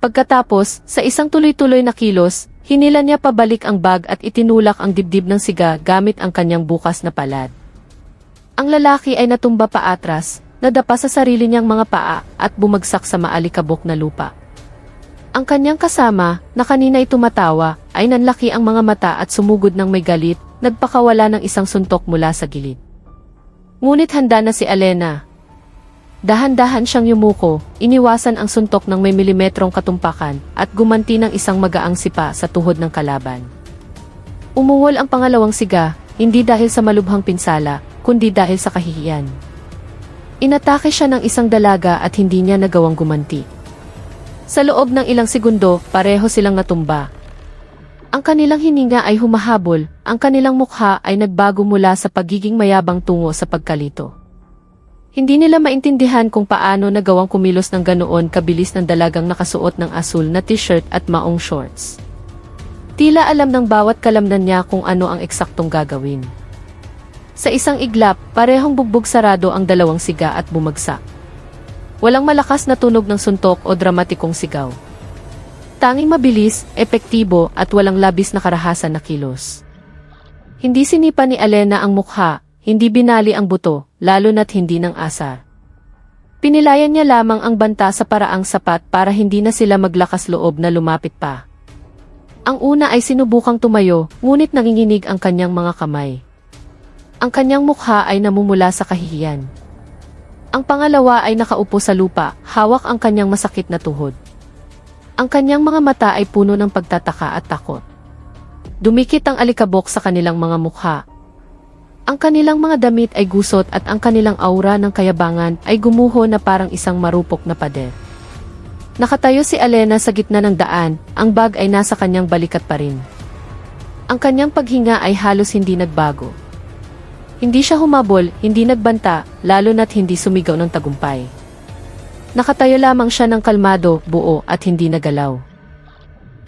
Pagkatapos, sa isang tuloy-tuloy na kilos, hinila niya pabalik ang bag at itinulak ang dibdib ng siga gamit ang kanyang bukas na palad. Ang lalaki ay natumba pa atras, nadapa sa sarili niyang mga paa at bumagsak sa maalikabok na lupa. Ang kanyang kasama, na kanina'y tumatawa, ay nanlaki ang mga mata at sumugod ng may galit, nagpakawala ng isang suntok mula sa gilid. Ngunit handa na si Alena. Dahan-dahan siyang yumuko, iniwasan ang suntok ng may milimetrong katumpakan at gumanti ng isang magaang sipa sa tuhod ng kalaban. Umungol ang pangalawang siga, hindi dahil sa malubhang pinsala, kundi dahil sa kahihiyan. Inatake siya ng isang dalaga at hindi niya nagawang gumanti. Sa loob ng ilang segundo, pareho silang natumba. Ang kanilang hininga ay humahabol, ang kanilang mukha ay nagbago mula sa pagiging mayabang tungo sa pagkalito. Hindi nila maintindihan kung paano nagawang kumilos ng ganoon kabilis ng dalagang nakasuot ng asul na t-shirt at maong shorts. Tila alam ng bawat kalamnan niya kung ano ang eksaktong gagawin. Sa isang iglap, parehong bugbog sarado ang dalawang siga at bumagsak. Walang malakas na tunog ng suntok o dramatikong sigaw. Tanging mabilis, epektibo at walang labis na karahasan na kilos. Hindi sinipa ni Alena ang mukha, hindi binali ang buto, lalo na't hindi ng asar. Pinilayan niya lamang ang banta sa paraang sapat para hindi na sila maglakas loob na lumapit pa. Ang una ay sinubukang tumayo, ngunit nanginginig ang kanyang mga kamay. Ang kanyang mukha ay namumula sa kahihiyan. Ang pangalawa ay nakaupo sa lupa, hawak ang kanyang masakit na tuhod. Ang kanyang mga mata ay puno ng pagtataka at takot. Dumikit ang alikabok sa kanilang mga mukha. Ang kanilang mga damit ay gusot at ang kanilang aura ng kayabangan ay gumuho na parang isang marupok na pader. Nakatayo si Alena sa gitna ng daan, ang bag ay nasa kanyang balikat pa rin. Ang kanyang paghinga ay halos hindi nagbago. Hindi siya humabol, hindi nagbanta, lalo na't hindi sumigaw ng tagumpay. Nakatayo lamang siya ng kalmado, buo at hindi nagalaw.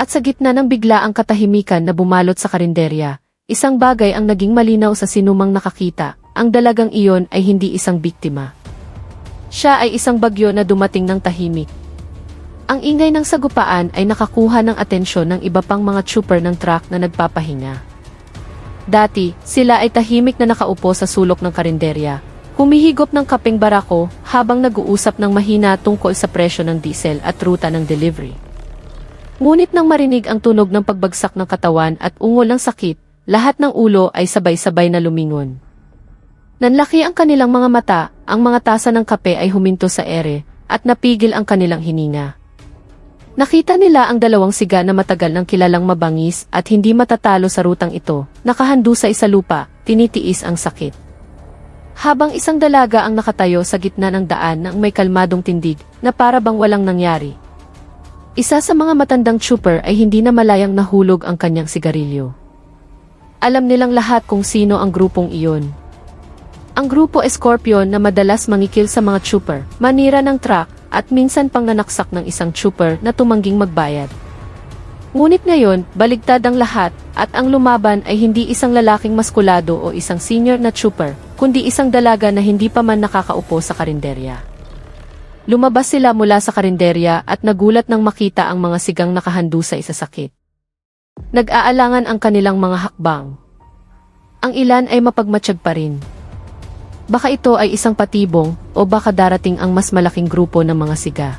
At sa gitna ng bigla ang katahimikan na bumalot sa karinderya, isang bagay ang naging malinaw sa sinumang nakakita, ang dalagang iyon ay hindi isang biktima. Siya ay isang bagyo na dumating ng tahimik. Ang ingay ng sagupaan ay nakakuha ng atensyon ng iba pang mga trooper ng truck na nagpapahinga. Dati, sila ay tahimik na nakaupo sa sulok ng karinderya, humihigop ng kapeng barako habang nag-uusap ng mahina tungkol sa presyo ng diesel at ruta ng delivery. Ngunit nang marinig ang tunog ng pagbagsak ng katawan at ungol ng sakit, lahat ng ulo ay sabay-sabay na lumingon. Nanlaki ang kanilang mga mata, ang mga tasa ng kape ay huminto sa ere, at napigil ang kanilang hininga. Nakita nila ang dalawang siga na matagal nang kilalang mabangis at hindi matatalo sa rutang ito, nakahandusay sa lupa, tinitiis ang sakit. Habang isang dalaga ang nakatayo sa gitna ng daan ng may kalmadong tindig na para bang walang nangyari. Isa sa mga matandang trooper ay hindi na malayang nahulog ang kanyang sigarilyo. Alam nilang lahat kung sino ang grupong iyon. Ang grupo Scorpion na madalas mangikil sa mga trooper, manira ng truck, at minsan pang nanaksak ng isang trooper na tumangging magbayad. Ngunit ngayon, baligtad ang lahat, at ang lumaban ay hindi isang lalaking maskulado o isang senior na trooper, kundi isang dalaga na hindi pa man nakakaupo sa karinderya. Lumabas sila mula sa karinderya at nagulat nang makita ang mga sigang nakahandusay sa sakit. Nag-aalangan ang kanilang mga hakbang. Ang ilan ay mapagmatsyag pa rin. Baka ito ay isang patibong o baka darating ang mas malaking grupo ng mga siga.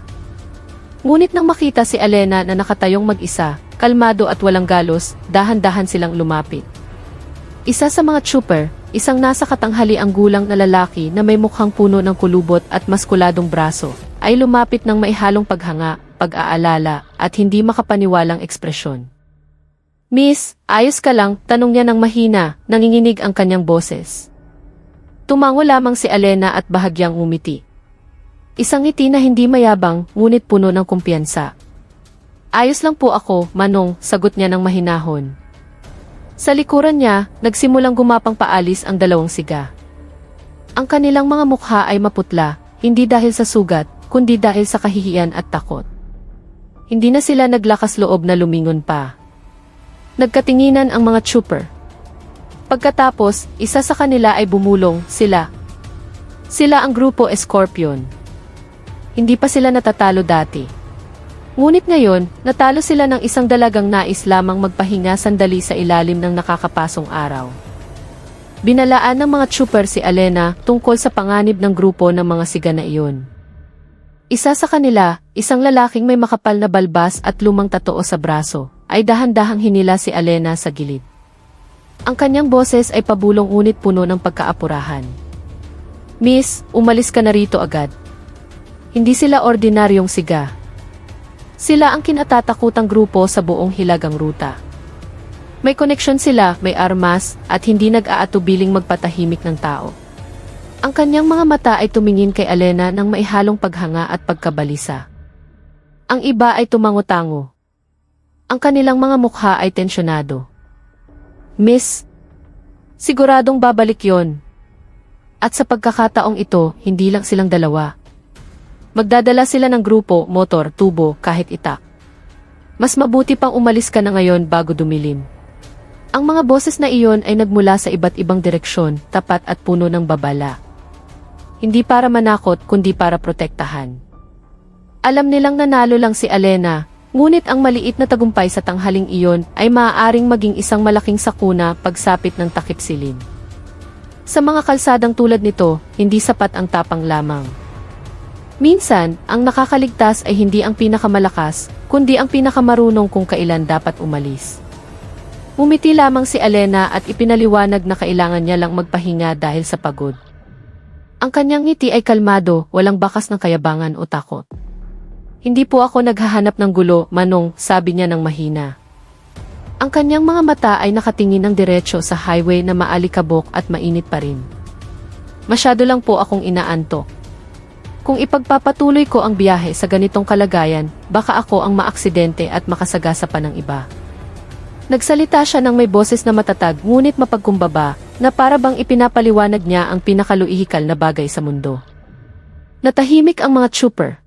Ngunit nang makita si Alena na nakatayong mag-isa, kalmado at walang galos, dahan-dahan silang lumapit. Isa sa mga trooper, isang nasa katanghaliang gulang na lalaki na may mukhang puno ng kulubot at maskuladong braso, ay lumapit ng maihalong paghanga, pag-aalala, at hindi makapaniwalang ekspresyon. "Miss, ayos ka lang?" tanong niya ng mahina, nanginginig ang kanyang boses. Tumango lamang si Alena at bahagyang umiti. Isang ngiti na hindi mayabang, ngunit puno ng kumpiyansa. "Ayos lang po ako, Manong," sagot niya ng mahinahon. Sa likuran niya, nagsimulang gumapang paalis ang dalawang siga. Ang kanilang mga mukha ay maputla, hindi dahil sa sugat, kundi dahil sa kahihiyan at takot. Hindi na sila naglakas loob na lumingon pa. Nagkatinginan ang mga trooper. Pagkatapos, isa sa kanila ay bumulong, sila. Sila ang grupo Scorpion. Hindi pa sila natatalo dati. Ngunit ngayon, natalo sila ng isang dalagang nais lamang magpahinga sandali sa ilalim ng nakakapasong araw. Binalaan ng mga trooper si Alena tungkol sa panganib ng grupo ng mga siga na iyon. Isa sa kanila, isang lalaking may makapal na balbas at lumang tatoo sa braso, ay dahan-dahang hinila si Alena sa gilid. Ang kanyang boses ay pabulong ngunit puno ng pagkaapurahan. "Miss, umalis ka na rito agad. Hindi sila ordinaryong siga. Sila ang kinatatakutang grupo sa buong hilagang ruta. May koneksyon sila, may armas, at hindi nag-aatubiling magpatahimik ng tao." Ang kanyang mga mata ay tumingin kay Alena ng maihalong paghanga at pagkabalisa. Ang iba ay tumango-tango. Ang kanilang mga mukha ay tensyonado. "Miss, siguradong babalik yon. At sa pagkakataong ito, hindi lang silang dalawa. Magdadala sila ng grupo, motor, tubo, kahit itak. Mas mabuti pang umalis ka na ngayon bago dumilim." Ang mga boses na iyon ay nagmula sa iba't ibang direksyon, tapat at puno ng babala. Hindi para manakot kundi para protektahan. Alam nilang nanalo lang si Alena, ngunit ang maliit na tagumpay sa tanghaling iyon ay maaaring maging isang malaking sakuna pagsapit ng takip silim. Sa mga kalsadang tulad nito, hindi sapat ang tapang lamang. Minsan, ang nakakaligtas ay hindi ang pinakamalakas, kundi ang pinakamarunong kung kailan dapat umalis. Umiti lamang si Alena at ipinaliwanag na kailangan niya lang magpahinga dahil sa pagod. Ang kanyang ngiti ay kalmado, walang bakas ng kayabangan o takot. "Hindi po ako naghahanap ng gulo, Manong," sabi niya ng mahina. Ang kanyang mga mata ay nakatingin ng diretso sa highway na maalikabok at mainit pa rin. "Masyado lang po akong inaantok. Kung ipagpapatuloy ko ang biyahe sa ganitong kalagayan, baka ako ang maaksidente at makasagasa pa ng iba." Nagsalita siya ng may boses na matatag ngunit mapagkumbaba, na para bang ipinapaliwanag niya ang pinakaluihikal na bagay sa mundo. Natahimik ang mga trooper.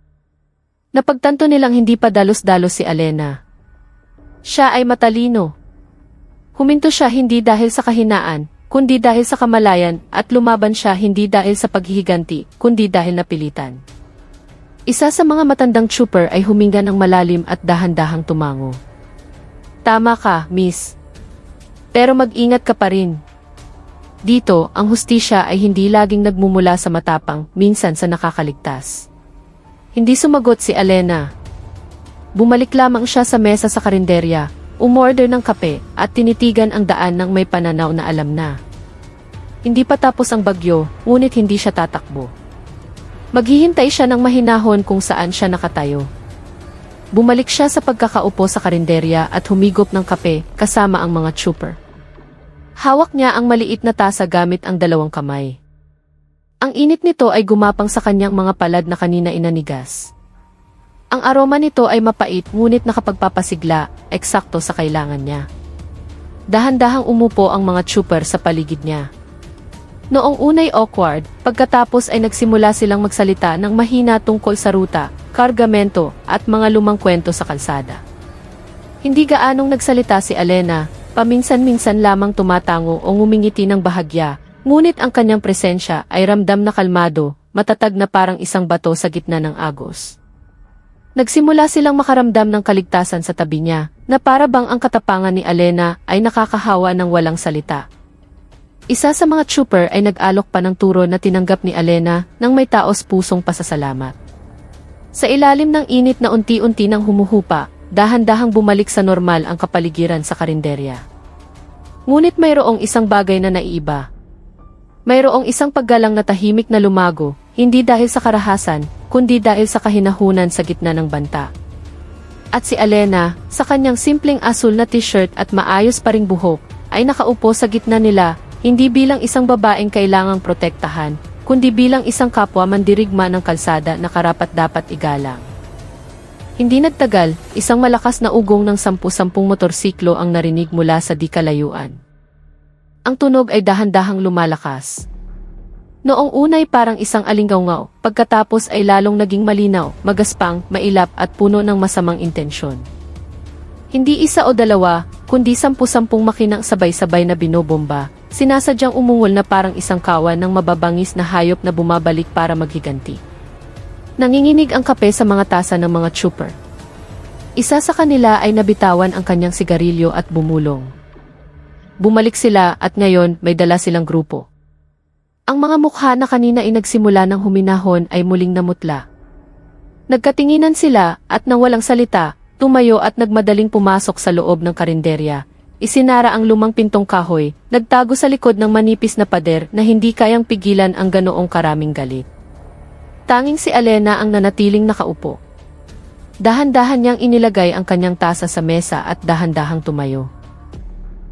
Napagtanto nilang hindi pa dalos-dalos si Alena. Siya ay matalino. Huminto siya hindi dahil sa kahinaan, kundi dahil sa kamalayan, at lumaban siya hindi dahil sa paghihiganti, kundi dahil napilitan. Isa sa mga matandang trooper ay huminga ng malalim at dahan-dahang tumango. "Tama ka, miss. Pero mag-ingat ka pa rin. Dito, ang hustisya ay hindi laging nagmumula sa matapang, minsan sa nakakaligtas." Hindi sumagot si Alena. Bumalik lamang siya sa mesa sa karinderya, umorder ng kape, at tinitigan ang daan ng may pananaw na alam na. Hindi pa tapos ang bagyo, ngunit hindi siya tatakbo. Maghihintay siya ng mahinahon kung saan siya nakatayo. Bumalik siya sa pagkakaupo sa karinderya at humigop ng kape kasama ang mga trooper. Hawak niya ang maliit na tasa gamit ang dalawang kamay. Ang init nito ay gumapang sa kanyang mga palad na kanina inanigas. Ang aroma nito ay mapait ngunit nakapagpapasigla, eksakto sa kailangan niya. Dahan-dahang umupo ang mga trooper sa paligid niya. Noong unay awkward, pagkatapos ay nagsimula silang magsalita ng mahina tungkol sa ruta, kargamento, at mga lumang kwento sa kalsada. Hindi gaanong nagsalita si Alena, paminsan-minsan lamang tumatango o ngumingiti ng bahagya, ngunit ang kanyang presensya ay ramdam na kalmado, matatag na parang isang bato sa gitna ng agos. Nagsimula silang makaramdam ng kaligtasan sa tabi niya, na para bang ang katapangan ni Alena ay nakakahawa ng walang salita. Isa sa mga trooper ay nag-alok pa ng turo na tinanggap ni Alena ng may taos pusong pasasalamat. Sa ilalim ng init na unti-unti nang humuhupa, dahan-dahang bumalik sa normal ang kapaligiran sa karinderya. Ngunit mayroong isang bagay na naiiba. Mayroong isang paggalang na tahimik na lumago, hindi dahil sa karahasan, kundi dahil sa kahinahunan sa gitna ng banta. At si Alena, sa kanyang simpleng asul na t-shirt at maayos pa ring buhok, ay nakaupo sa gitna nila, hindi bilang isang babaeng kailangang protektahan, kundi bilang isang kapwa mandirigma ng kalsada na karapat-dapat igalang. Hindi nagtagal, isang malakas na ugong ng 10-10 motorsiklo ang narinig mula sa di kalayuan. Ang tunog ay dahan-dahang lumalakas. Noong unay parang isang alinggaw-ngaw, pagkatapos ay lalong naging malinaw, magaspang, mailap at puno ng masamang intensyon. Hindi isa o dalawa, kundi 10-10 makinang sabay-sabay na binobomba, sinasadyang umungol na parang isang kawan ng mababangis na hayop na bumabalik para maghiganti. Nanginginig ang kape sa mga tasa ng mga trooper. Isa sa kanila ay nabitawan ang kanyang sigarilyo at bumulong. bumalik sila at ngayon may dala silang grupo. Ang mga mukha na kanina ay nagsimula ng huminahon ay muling namutla. Nagkatinginan sila at nang walang salita, tumayo at nagmadaling pumasok sa loob ng karinderya. Isinara ang lumang pintong kahoy, nagtago sa likod ng manipis na pader na hindi kayang pigilan ang ganoong karaming galit. Tanging si Alena ang nanatiling nakaupo. Dahan-dahan niyang inilagay ang kanyang tasa sa mesa at dahan-dahang tumayo.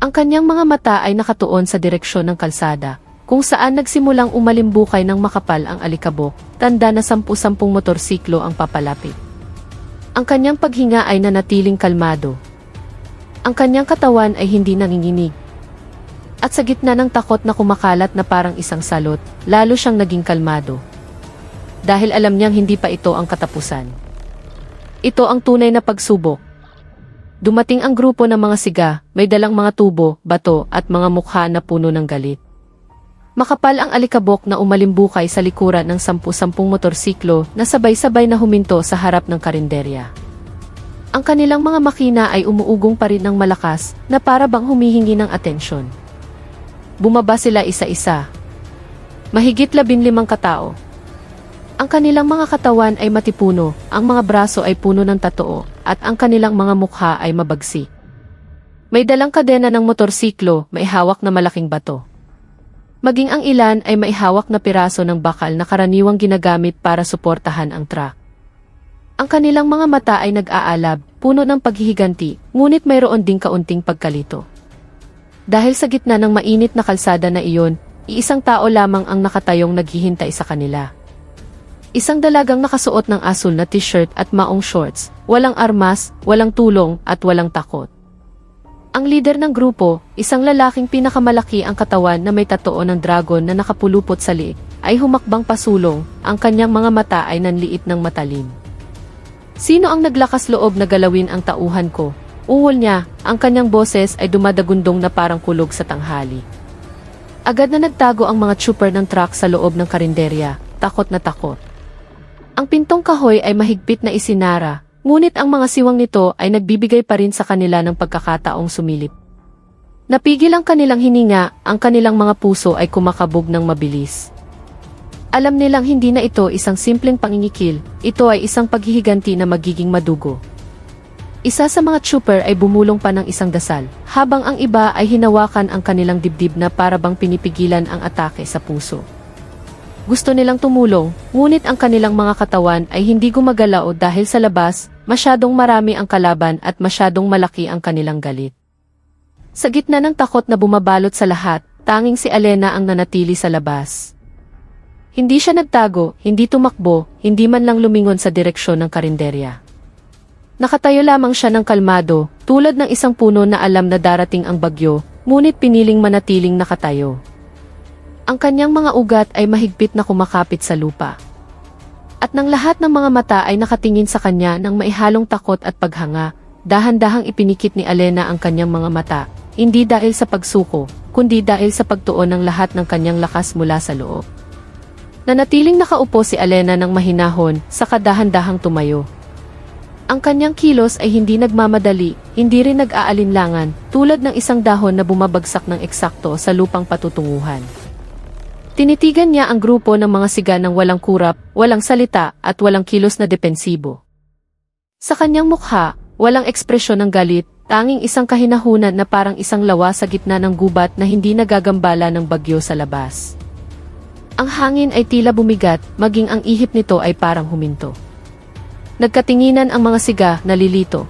Ang kanyang mga mata ay nakatuon sa direksyon ng kalsada, kung saan nagsimulang umalimbukay ng makapal ang alikabok, tanda na 10 motorsiklo ang papalapit. Ang kanyang paghinga ay nanatiling kalmado. Ang kanyang katawan ay hindi nanginginig. At sa gitna ng takot na kumakalat na parang isang salot, lalo siyang naging kalmado. Dahil alam niyang hindi pa ito ang katapusan. Ito ang tunay na pagsubok. Dumating ang grupo ng mga siga, may dalang mga tubo, bato at mga mukha na puno ng galit. Makapal ang alikabok na umalimbukay sa likuran ng 10 motorsiklo na sabay-sabay na huminto sa harap ng karinderya. Ang kanilang mga makina ay umuugong pa rin ng malakas na para bang humihingi ng atensyon. Bumaba sila isa-isa. Mahigit 15 katao. Ang kanilang mga katawan ay matipuno, ang mga braso ay puno ng tatoo, at ang kanilang mga mukha ay mabagsi. May dalang kadena ng motorsiklo, may hawak na malaking bato. Maging ang ilan ay may hawak na piraso ng bakal na karaniwang ginagamit para suportahan ang truck. Ang kanilang mga mata ay nag-aalab, puno ng paghihiganti, ngunit mayroon ding kaunting pagkalito. Dahil sa gitna ng mainit na kalsada na iyon, iisang tao lamang ang nakatayong naghihintay sa kanila. Isang dalagang nakasuot ng asul na t-shirt at maong shorts, walang armas, walang tulong, at walang takot. Ang lider ng grupo, isang lalaking pinakamalaki ang katawan na may tatoo ng dragon na nakapulupot sa liig, ay humakbang pasulong, ang kanyang mga mata ay nanliit ng matalim. Sino ang naglakas loob na galawin ang tauhan ko? Uwol niya, ang kanyang boses ay dumadagundong na parang kulog sa tanghali. Agad na nagtago ang mga trooper ng truck sa loob ng karinderya, takot na takot. Ang pintong kahoy ay mahigpit na isinara, ngunit ang mga siwang nito ay nagbibigay pa rin sa kanila ng pagkakataong sumilip. Napigil ang kanilang hininga, ang kanilang mga puso ay kumakabog ng mabilis. Alam nilang hindi na ito isang simpleng pangingikil, ito ay isang paghihiganti na magiging madugo. Isa sa mga trooper ay bumulong pa ng isang dasal, habang ang iba ay hinawakan ang kanilang dibdib na para bang pinipigilan ang atake sa puso. Gusto nilang tumulong, ngunit ang kanilang mga katawan ay hindi gumagalaw dahil sa labas, masyadong marami ang kalaban at masyadong malaki ang kanilang galit. Sa gitna ng takot na bumabalot sa lahat, tanging si Alena ang nanatili sa labas. Hindi siya nagtago, hindi tumakbo, hindi man lang lumingon sa direksyon ng karinderya. Nakatayo lamang siya ng kalmado, tulad ng isang puno na alam na darating ang bagyo, ngunit piniling manatiling nakatayo. Ang kanyang mga ugat ay mahigpit na kumakapit sa lupa. At ng lahat ng mga mata ay nakatingin sa kanya ng maihalong takot at paghanga, dahan-dahang ipinikit ni Alena ang kanyang mga mata, hindi dahil sa pagsuko, kundi dahil sa pagtuon ng lahat ng kanyang lakas mula sa loob. Nanatiling nakaupo si Alena ng mahinahon, saka dahan-dahang tumayo. Ang kanyang kilos ay hindi nagmamadali, hindi rin nag-aalinlangan, tulad ng isang dahon na bumabagsak ng eksakto sa lupang patutunguhan. Tinitigan niya ang grupo ng mga siga ng walang kurap, walang salita, at walang kilos na depensibo. Sa kanyang mukha, walang ekspresyon ng galit, tanging isang kahinahunan na parang isang lawa sa gitna ng gubat na hindi nagagambala ng bagyo sa labas. Ang hangin ay tila bumigat, maging ang ihip nito ay parang huminto. Nagkatinginan ang mga siga, nalilito.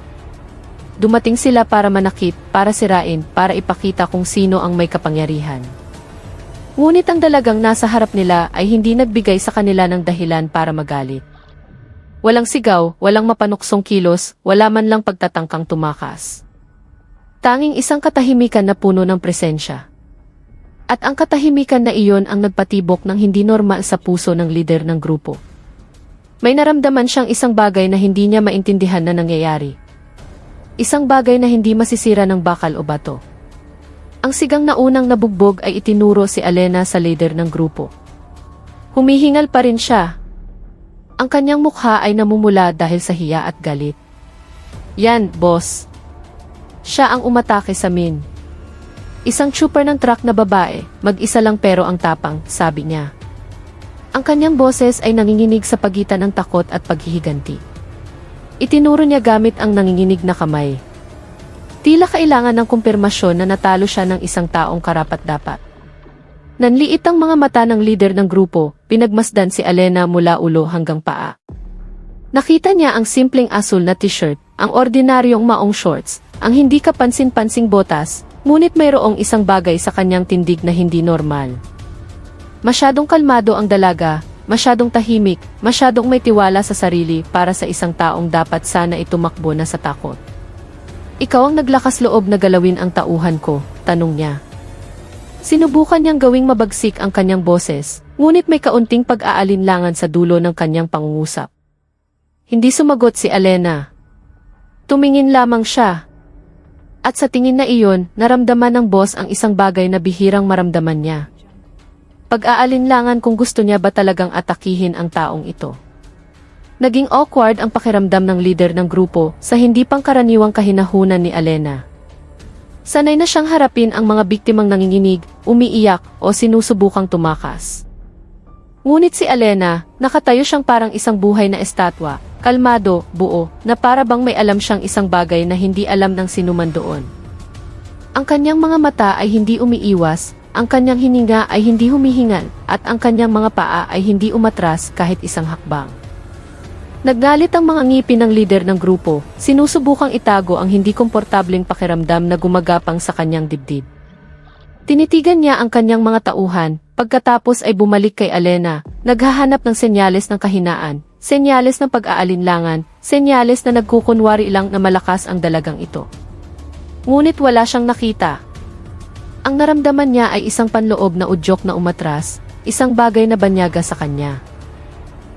Dumating sila para manakit, para sirain, para ipakita kung sino ang may kapangyarihan. Ngunit ang dalagang nasa harap nila ay hindi nagbigay sa kanila ng dahilan para magalit. Walang sigaw, walang mapanuksong kilos, wala man lang pagtatangkang tumakas. Tanging isang katahimikan na puno ng presensya. At ang katahimikan na iyon ang nagpatibok ng hindi normal sa puso ng lider ng grupo. May naramdaman siyang isang bagay na hindi niya maintindihan na nangyayari. Isang bagay na hindi masisira ng bakal o bato. Ang sigang na unang nabugbog ay itinuro si Alena sa lider ng grupo. Humihingal pa rin siya. Ang kanyang mukha ay namumula dahil sa hiya at galit. "Yan, boss. Siya ang umatake sa amin. Isang trooper ng truck na babae, mag-isa lang pero ang tapang, sabi niya. Ang kanyang boses ay nanginginig sa pagitan ng takot at paghihiganti. Itinuro niya gamit ang nanginginig na kamay. Tila kailangan ng kumpirmasyon na natalo siya ng isang taong karapat-dapat. Nanliit ang mga mata ng leader ng grupo, pinagmasdan si Alena mula ulo hanggang paa. Nakita niya ang simpleng asul na t-shirt, ang ordinaryong maong shorts, ang hindi kapansin-pansing botas, ngunit mayroong isang bagay sa kanyang tindig na hindi normal. Masyadong kalmado ang dalaga, masyadong tahimik, masyadong may tiwala sa sarili para sa isang taong dapat sana itumakbo na sa takot. Ikaw ang naglakas loob na galawin ang tauhan ko, tanong niya. Sinubukan niyang gawing mabagsik ang kanyang boses, ngunit may kaunting pag-aalinlangan sa dulo ng kanyang pangungusap. Hindi sumagot si Alena. Tumingin lamang siya. At sa tingin na iyon, naramdaman ng boss ang isang bagay na bihirang maramdaman niya. Pag-aalinlangan kung gusto niya ba talagang atakihin ang taong ito. Naging awkward ang pakiramdam ng leader ng grupo sa hindi pangkaraniwang kahinahunan ni Alena. Sanay na siyang harapin ang mga biktimang nanginginig, umiiyak o sinusubukang tumakas. Ngunit si Alena, nakatayo siyang parang isang buhay na estatwa, kalmado, buo, na para bang may alam siyang isang bagay na hindi alam ng sinuman doon. Ang kanyang mga mata ay hindi umiiwas, ang kanyang hininga ay hindi humihingal, at ang kanyang mga paa ay hindi umatras kahit isang hakbang. Naggalit ang mga ngipin ng leader ng grupo, sinusubukang itago ang hindi komportableng pakiramdam na gumagapang sa kanyang dibdib. Tinitigan niya ang kanyang mga tauhan, pagkatapos ay bumalik kay Alena, naghahanap ng senyales ng kahinaan, senyales ng pag-aalinlangan, senyales na nagkukunwari lang na malakas ang dalagang ito. Ngunit wala siyang nakita. Ang naramdaman niya ay isang panloob na udyok na umatras, isang bagay na banyaga sa kanya.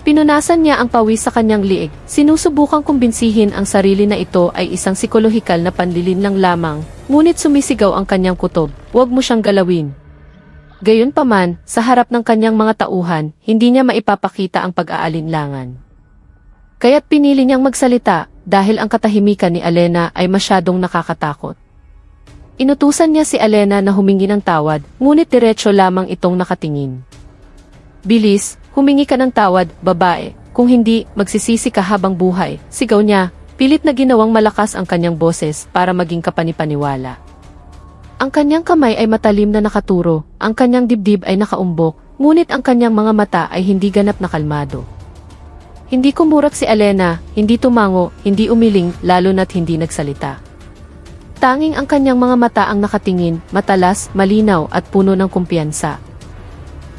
Pinunasan niya ang pawis sa kanyang liig, sinusubukang kumbinsihin ang sarili na ito ay isang psikolohikal na panlilinlang lamang, ngunit sumisigaw ang kanyang kutob, huwag mo siyang galawin. Gayunpaman, sa harap ng kanyang mga tauhan, hindi niya maipapakita ang pag-aalinlangan. Kaya't pinili niyang magsalita, dahil ang katahimikan ni Alena ay masyadong nakakatakot. Inutusan niya si Alena na humingi ng tawad, ngunit diretso lamang itong nakatingin. Bilis, humingi ka ng tawad, babae, kung hindi, magsisisi ka habang buhay, sigaw niya, pilit na ginawang malakas ang kanyang boses para maging kapanipaniwala. Ang kanyang kamay ay matalim na nakaturo, ang kanyang dibdib ay nakaumbok, ngunit ang kanyang mga mata ay hindi ganap na kalmado. Hindi kumurak si Alena, hindi tumango, hindi umiling, lalo na't hindi nagsalita. Tanging ang kanyang mga mata ang nakatingin, matalas, malinaw at puno ng kumpiyansa.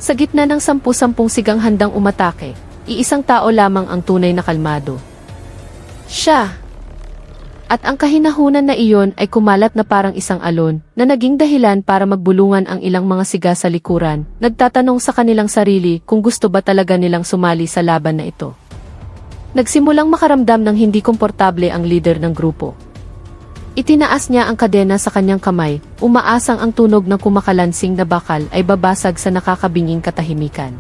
Sa gitna ng 10 sigang handang umatake, iisang tao lamang ang tunay na kalmado. Siya! At ang kahinahunan na iyon ay kumalat na parang isang alon na naging dahilan para magbulungan ang ilang mga siga sa likuran, nagtatanong sa kanilang sarili kung gusto ba talaga nilang sumali sa laban na ito. Nagsimulang makaramdam ng hindi komportable ang leader ng grupo. Itinaas niya ang kadena sa kanyang kamay, umaasang ang tunog ng kumakalansing na bakal ay babasag sa nakakabinging katahimikan.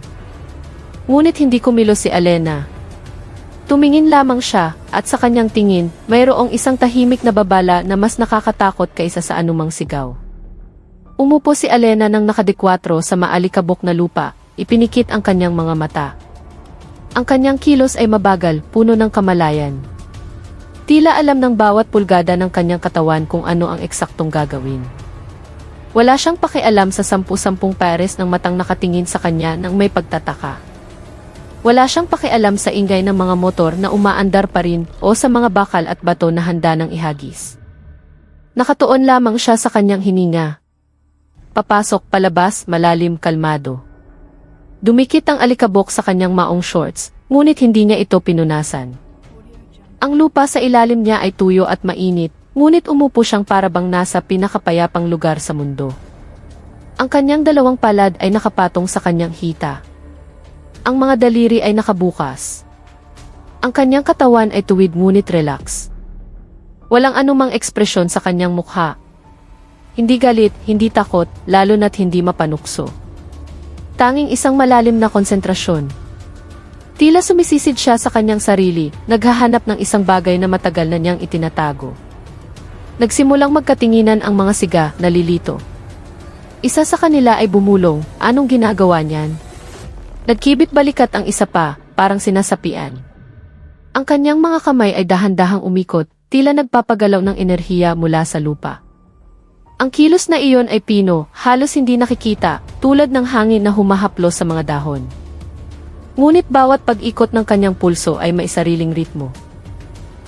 Ngunit hindi kumilos si Alena. Tumingin lamang siya, at sa kanyang tingin, mayroong isang tahimik na babala na mas nakakatakot kaysa sa anumang sigaw. Umupo si Alena ng nakadikwatro sa maalikabok na lupa, ipinikit ang kanyang mga mata. Ang kanyang kilos ay mabagal, puno ng kamalayan. Tila alam ng bawat pulgada ng kanyang katawan kung ano ang eksaktong gagawin. Wala siyang pakialam sa 10 pares ng matang nakatingin sa kanya nang may pagtataka. Wala siyang pakialam sa ingay ng mga motor na umaandar pa rin o sa mga bakal at bato na handa ng ihagis. Nakatuon lamang siya sa kanyang hininga. Papasok, palabas, malalim, kalmado. Dumikit ang alikabok sa kanyang maong shorts, ngunit hindi niya ito pinunasan. Ang lupa sa ilalim niya ay tuyo at mainit, ngunit umupo siyang parabang nasa pinakapayapang lugar sa mundo. Ang kanyang dalawang palad ay nakapatong sa kanyang hita. Ang mga daliri ay nakabukas. Ang kanyang katawan ay tuwid ngunit relax. Walang anumang ekspresyon sa kanyang mukha. Hindi galit, hindi takot, lalo na't hindi mapanukso. Tanging isang malalim na konsentrasyon. Tila sumisisid siya sa kanyang sarili, naghahanap ng isang bagay na matagal na niyang itinatago. Nagsimulang magkatinginan ang mga siga, nalilito. Isa sa kanila ay bumulong, anong ginagawa niyan? Nagkibit balikat ang isa pa, parang sinasapian. Ang kanyang mga kamay ay dahan-dahang umikot, tila nagpapagalaw ng enerhiya mula sa lupa. Ang kilos na iyon ay pino, halos hindi nakikita, tulad ng hangin na humahaplos sa mga dahon. Ngunit bawat pag-ikot ng kanyang pulso ay may sariling ritmo.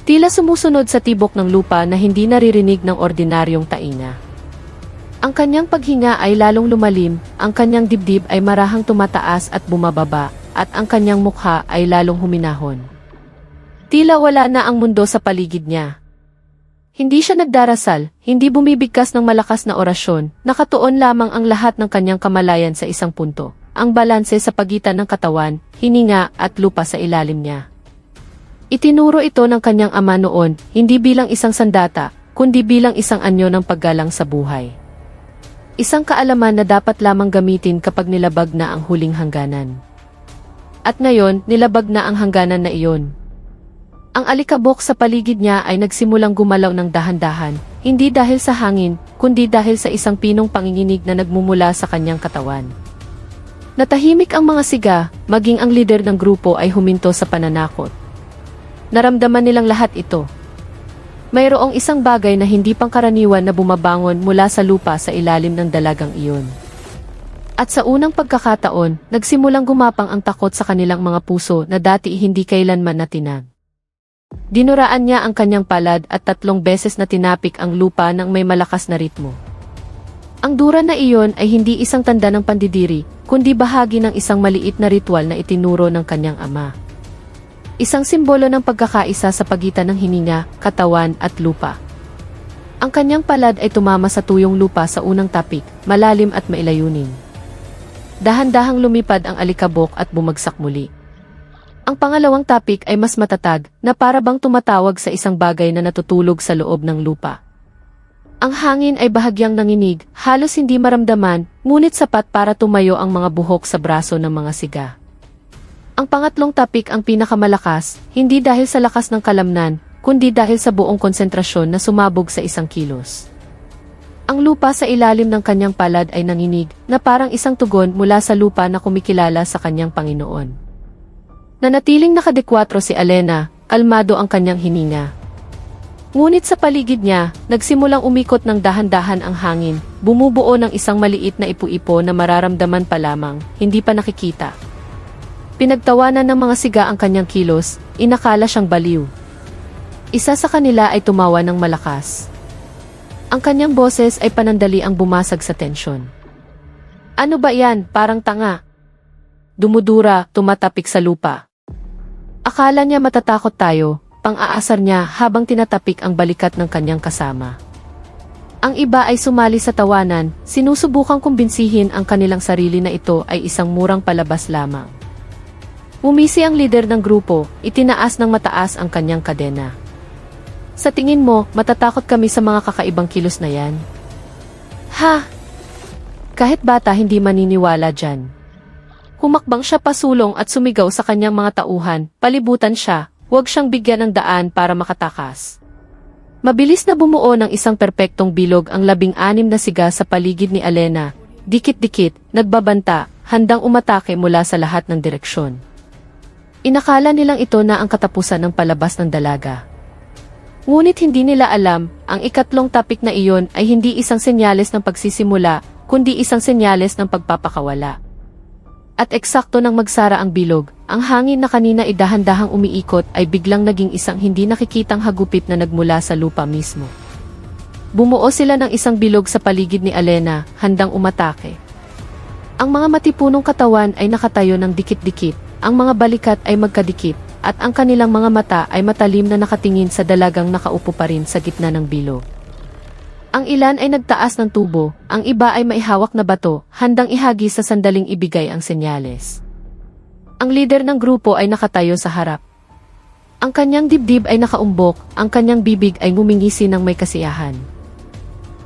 Tila sumusunod sa tibok ng lupa na hindi naririnig ng ordinaryong tainga. Ang kanyang paghinga ay lalong lumalim, ang kanyang dibdib ay marahang tumataas at bumababa, at ang kanyang mukha ay lalong huminahon. Tila wala na ang mundo sa paligid niya. Hindi siya nagdarasal, hindi bumibigkas ng malakas na orasyon, nakatuon lamang ang lahat ng kanyang kamalayan sa isang punto, ang balanse sa pagitan ng katawan, hininga at lupa sa ilalim niya. Itinuro ito ng kanyang ama noon, hindi bilang isang sandata, kundi bilang isang anyo ng paggalang sa buhay. Isang kaalaman na dapat lamang gamitin kapag nilabag na ang huling hangganan. At ngayon, nilabag na ang hangganan na iyon. Ang alikabok sa paligid niya ay nagsimulang gumalaw ng dahan-dahan, hindi dahil sa hangin, kundi dahil sa isang pinong panginginig na nagmumula sa kanyang katawan. Natahimik ang mga siga, maging ang lider ng grupo ay huminto sa pananakot. Naramdaman nilang lahat ito. Mayroong isang bagay na hindi pangkaraniwan na bumabangon mula sa lupa sa ilalim ng dalagang iyon. At sa unang pagkakataon, nagsimulang gumapang ang takot sa kanilang mga puso na dati hindi kailanman natinag. Dinuraan niya ang kanyang palad at 3 beses na tinapik ang lupa ng may malakas na ritmo. Ang dura na iyon ay hindi isang tanda ng pandidiri, kundi bahagi ng isang maliit na ritual na itinuro ng kanyang ama. Isang simbolo ng pagkakaisa sa pagitan ng hininga, katawan at lupa. Ang kanyang palad ay tumama sa tuyong lupa sa unang tapik, malalim at mailayunin. Dahan-dahang lumipad ang alikabok at bumagsak muli. Ang pangalawang tapik ay mas matatag, na para bang tumatawag sa isang bagay na natutulog sa loob ng lupa. Ang hangin ay bahagyang nanginig, halos hindi maramdaman, ngunit sapat para tumayo ang mga buhok sa braso ng mga siga. Ang pangatlong tapik ang pinakamalakas, hindi dahil sa lakas ng kalamnan, kundi dahil sa buong konsentrasyon na sumabog sa isang kilos. Ang lupa sa ilalim ng kanyang palad ay nanginig, na parang isang tugon mula sa lupa na kumikilala sa kanyang Panginoon. Nanatiling nakadekwatro si Alena, kalmado ang kanyang hininga. Ngunit sa paligid niya, nagsimulang umikot ng dahan-dahan ang hangin, bumubuo ng isang maliit na ipu-ipo na mararamdaman pa lamang, hindi pa nakikita. Pinagtawanan ng mga siga ang kanyang kilos, inakala siyang baliw. Isa sa kanila ay tumawa ng malakas. Ang kanyang boses ay panandali ang bumasag sa tensyon. Ano ba yan, parang tanga? Dumudura, tumatapik sa lupa. Akala niya matatakot tayo, pang-aasar niya habang tinatapik ang balikat ng kanyang kasama. Ang iba ay sumali sa tawanan, sinusubukang kumbinsihin ang kanilang sarili na ito ay isang murang palabas lamang. Umisi ang lider ng grupo, itinaas ng mataas ang kanyang kadena. Sa tingin mo, matatakot kami sa mga kakaibang kilos na yan? Ha! Kahit bata hindi maniniwala dyan. Humakbang siya pasulong at sumigaw sa kanyang mga tauhan, palibutan siya, huwag siyang bigyan ng daan para makatakas. Mabilis na bumuo ng isang perpektong bilog ang 16 na siga sa paligid ni Alena, dikit-dikit, nagbabanta, handang umatake mula sa lahat ng direksyon. Inakala nilang ito na ang katapusan ng palabas ng dalaga. Ngunit hindi nila alam, ang ikatlong tapik na iyon ay hindi isang senyales ng pagsisimula, kundi isang senyales ng pagpapakawala. At eksakto nang magsara ang bilog, ang hangin na kanina ay dahan-dahang umiikot ay biglang naging isang hindi nakikitang hagupit na nagmula sa lupa mismo. Bumuo sila ng isang bilog sa paligid ni Alena, handang umatake. Ang mga matipunong katawan ay nakatayo ng dikit-dikit, ang mga balikat ay magkadikit, at ang kanilang mga mata ay matalim na nakatingin sa dalagang nakaupo pa rin sa gitna ng bilog. Ang ilan ay nagtaas ng tubo, ang iba ay maihawak na bato, handang ihagi sa sandaling ibigay ang senyales. Ang lider ng grupo ay nakatayo sa harap. Ang kanyang dibdib ay nakaumbok, ang kanyang bibig ay ngumingisi ng may kasiyahan.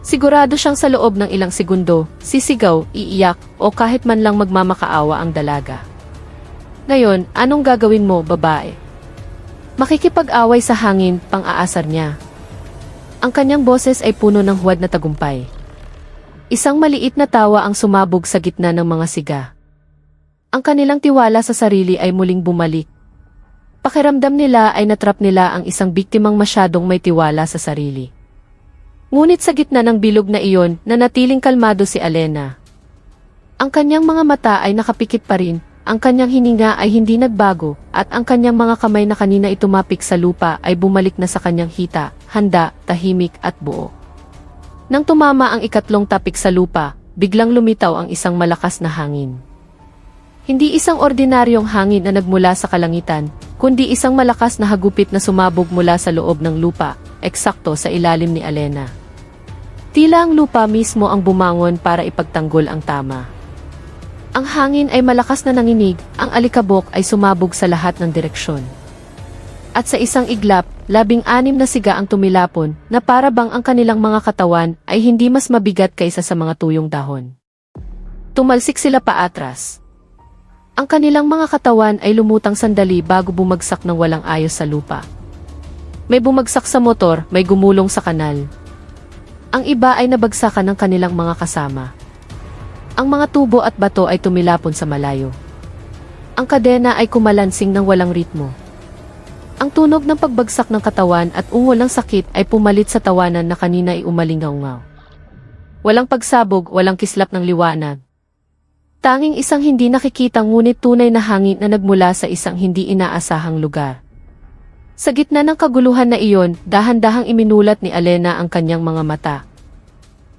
Sigurado siyang sa loob ng ilang segundo, sisigaw, iiyak, o kahit man lang magmamakaawa ang dalaga. Ngayon, anong gagawin mo, babae? Makikipag-away sa hangin, pang-aasar niya. Ang kanyang boses ay puno ng huwad na tagumpay. Isang maliit na tawa ang sumabog sa gitna ng mga siga. Ang kanilang tiwala sa sarili ay muling bumalik. Pakiramdam nila ay natrap nila ang isang biktimang masyadong may tiwala sa sarili. Ngunit sa gitna ng bilog na iyon, nanatiling kalmado si Alena. Ang kanyang mga mata ay nakapikit pa rin, ang kanyang hininga ay hindi nagbago, at ang kanyang mga kamay na kanina itumapik sa lupa ay bumalik na sa kanyang hita, handa, tahimik at buo. Nang tumama ang ikatlong tapik sa lupa, biglang lumitaw ang isang malakas na hangin. Hindi isang ordinaryong hangin na nagmula sa kalangitan, kundi isang malakas na hagupit na sumabog mula sa loob ng lupa, eksakto sa ilalim ni Alena. Tila ang lupa mismo ang bumangon para ipagtanggol ang tama. Ang hangin ay malakas na nanginig, ang alikabok ay sumabog sa lahat ng direksyon. At sa isang iglap, 16 na siga ang tumilapon, na para bang ang kanilang mga katawan ay hindi mas mabigat kaysa sa mga tuyong dahon. Tumalsik sila paatras. Ang kanilang mga katawan ay lumutang sandali bago bumagsak ng walang ayos sa lupa. May bumagsak sa motor, may gumulong sa kanal. Ang iba ay nabagsakan ng kanilang mga kasama. Ang mga tubo at bato ay tumilapon sa malayo. Ang kadena ay kumalansing ng walang ritmo. Ang tunog ng pagbagsak ng katawan at ungol ng sakit ay pumalit sa tawanan na kanina ay umalingaw-ngaw. Walang pagsabog, walang kislap ng liwanag. Tanging isang hindi nakikitang ngunit tunay na hangin na nagmula sa isang hindi inaasahang lugar. Sa gitna ng kaguluhan na iyon, dahan-dahang iminulat ni Alena ang kanyang mga mata.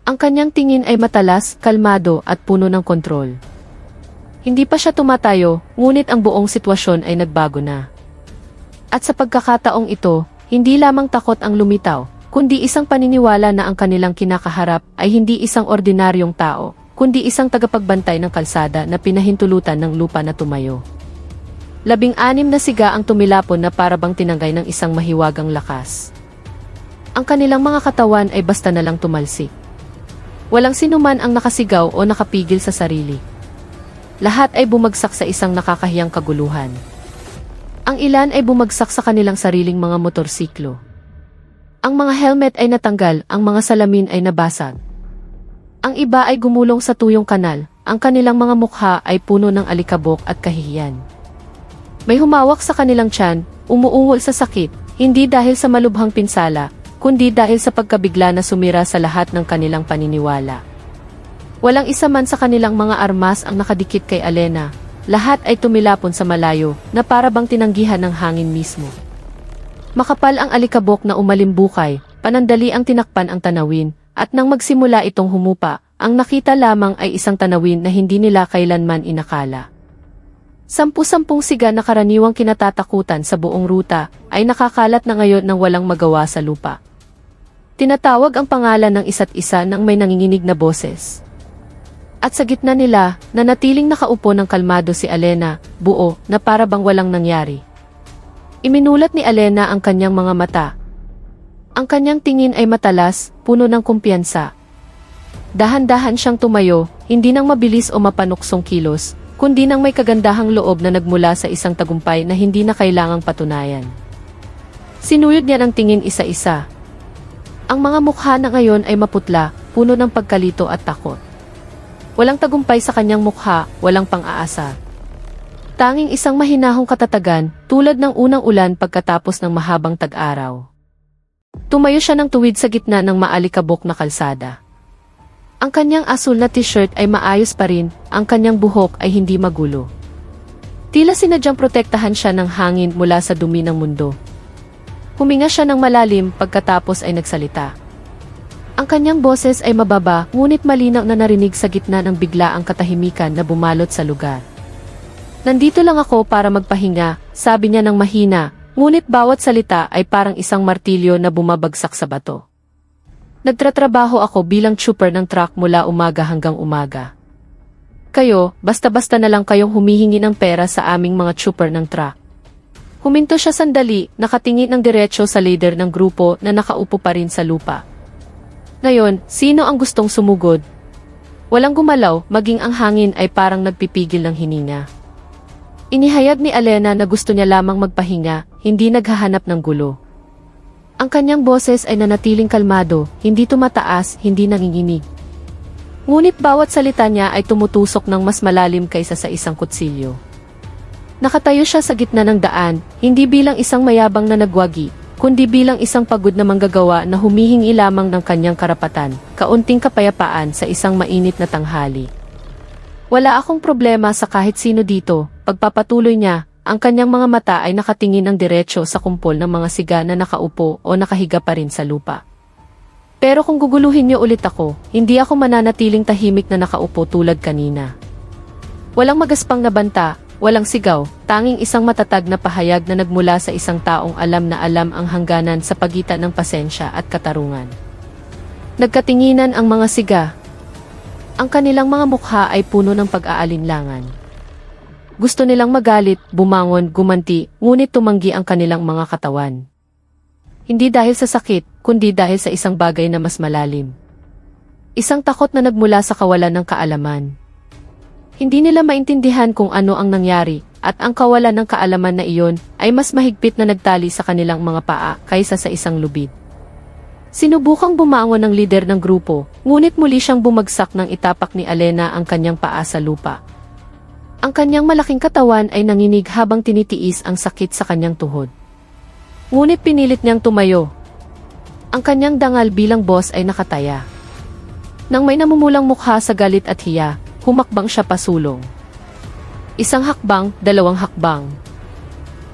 Ang kanyang tingin ay matalas, kalmado at puno ng kontrol. Hindi pa siya tumatayo, ngunit ang buong sitwasyon ay nagbago na. At sa pagkakataong ito, hindi lamang takot ang lumitaw, kundi isang paniniwala na ang kanilang kinakaharap ay hindi isang ordinaryong tao, kundi isang tagapagbantay ng kalsada na pinahintulutan ng lupa na tumayo. 16 na siga ang tumilapon na parabang tinanggay ng isang mahiwagang lakas. Ang kanilang mga katawan ay basta na lang tumalsik. Walang sinuman ang nakasigaw o nakapigil sa sarili. Lahat ay bumagsak sa isang nakakahiyang kaguluhan. Ang ilan ay bumagsak sa kanilang sariling mga motorsiklo. Ang mga helmet ay natanggal, ang mga salamin ay nabasag. Ang iba ay gumulong sa tuyong kanal, ang kanilang mga mukha ay puno ng alikabok at kahihiyan. May humawak sa kanilang tiyan, umuungol sa sakit, hindi dahil sa malubhang pinsala, kundi dahil sa pagkabigla na sumira sa lahat ng kanilang paniniwala. Walang isa man sa kanilang mga armas ang nakadikit kay Alena, lahat ay tumilapon sa malayo, na parabang tinanggihan ng hangin mismo. Makapal ang alikabok na umalimbukay, panandali ang tinakpan ang tanawin, at nang magsimula itong humupa, ang nakita lamang ay isang tanawin na hindi nila kailanman inakala. 10-10 siga na karaniwang kinatatakutan sa buong ruta ay nakakalat na ngayon ng walang magawa sa lupa. Tinatawag ang pangalan ng isa't isa ng may nanginginig na boses. At sa gitna nila, nanatiling nakaupo ng kalmado si Alena, buo, na parabang walang nangyari. Iminulat ni Alena ang kanyang mga mata. Ang kanyang tingin ay matalas, puno ng kumpiyansa. Dahan-dahan siyang tumayo, hindi nang mabilis o mapanuksong kilos, kundi nang may kagandahang loob na nagmula sa isang tagumpay na hindi na kailangang patunayan. Sinuyod niya ng tingin isa-isa. Ang mga mukha na ngayon ay maputla, puno ng pagkalito at takot. Walang tagumpay sa kanyang mukha, walang pang-aasa. Tanging isang mahinahong katatagan, tulad ng unang ulan pagkatapos ng mahabang tag-araw. Tumayo siya ng tuwid sa gitna ng maalikabok na kalsada. Ang kanyang asul na t-shirt ay maayos pa rin, ang kanyang buhok ay hindi magulo. Tila sinadyang protektahan siya ng hangin mula sa dumi ng mundo. Huminga siya ng malalim pagkatapos ay nagsalita. Ang kanyang boses ay mababa, ngunit malinaw na narinig sa gitna ng biglaang katahimikan na bumalot sa lugar. Nandito lang ako para magpahinga, sabi niya ng mahina, ngunit bawat salita ay parang isang martilyo na bumabagsak sa bato. Nagtratrabaho ako bilang chopper ng truck mula umaga hanggang umaga. Kayo, basta-basta na lang kayong humihingi ng pera sa aming mga chopper ng truck. Huminto siya sandali, nakatingin ng diretsyo sa leader ng grupo na nakaupo pa rin sa lupa. Ngayon, sino ang gustong sumugod? Walang gumalaw, maging ang hangin ay parang nagpipigil ng hininga. Inihayag ni Alena na gusto niya lamang magpahinga, hindi naghahanap ng gulo. Ang kanyang boses ay nanatiling kalmado, hindi tumataas, hindi nanginginig. Ngunit bawat salita niya ay tumutusok ng mas malalim kaysa sa isang kutsilyo. Nakatayo siya sa gitna ng daan, hindi bilang isang mayabang na nagwagi, kundi bilang isang pagod na manggagawa na humihingi lamang ng kanyang karapatan, kaunting kapayapaan sa isang mainit na tanghali. Wala akong problema sa kahit sino dito, pagpapatuloy niya, ang kanyang mga mata ay nakatingin ng diretso sa kumpol ng mga siga na nakaupo o nakahiga pa rin sa lupa. Pero kung guguluhin niyo ulit ako, hindi ako mananatiling tahimik na nakaupo tulad kanina. Walang magaspang na banta, walang sigaw, tanging isang matatag na pahayag na nagmula sa isang taong alam na alam ang hangganan sa pagitan ng pasensya at katarungan. Nagkatinginan ang mga siga. Ang kanilang mga mukha ay puno ng pag-aalinlangan. Gusto nilang magalit, bumangon, gumanti, ngunit tumanggi ang kanilang mga katawan. Hindi dahil sa sakit, kundi dahil sa isang bagay na mas malalim. Isang takot na nagmula sa kawalan ng kaalaman. Hindi nila maintindihan kung ano ang nangyari, at ang kawalan ng kaalaman na iyon ay mas mahigpit na nagtali sa kanilang mga paa kaysa sa isang lubid. Sinubukang bumangon ng lider ng grupo, ngunit muli siyang bumagsak nang itapak ni Alena ang kanyang paa sa lupa. Ang kanyang malaking katawan ay nanginig habang tinitiis ang sakit sa kanyang tuhod. Ngunit pinilit niyang tumayo. Ang kanyang dangal bilang boss ay nakataya. Nang may namumulang mukha sa galit at hiya, humakbang siya pasulong. Isang hakbang, dalawang hakbang.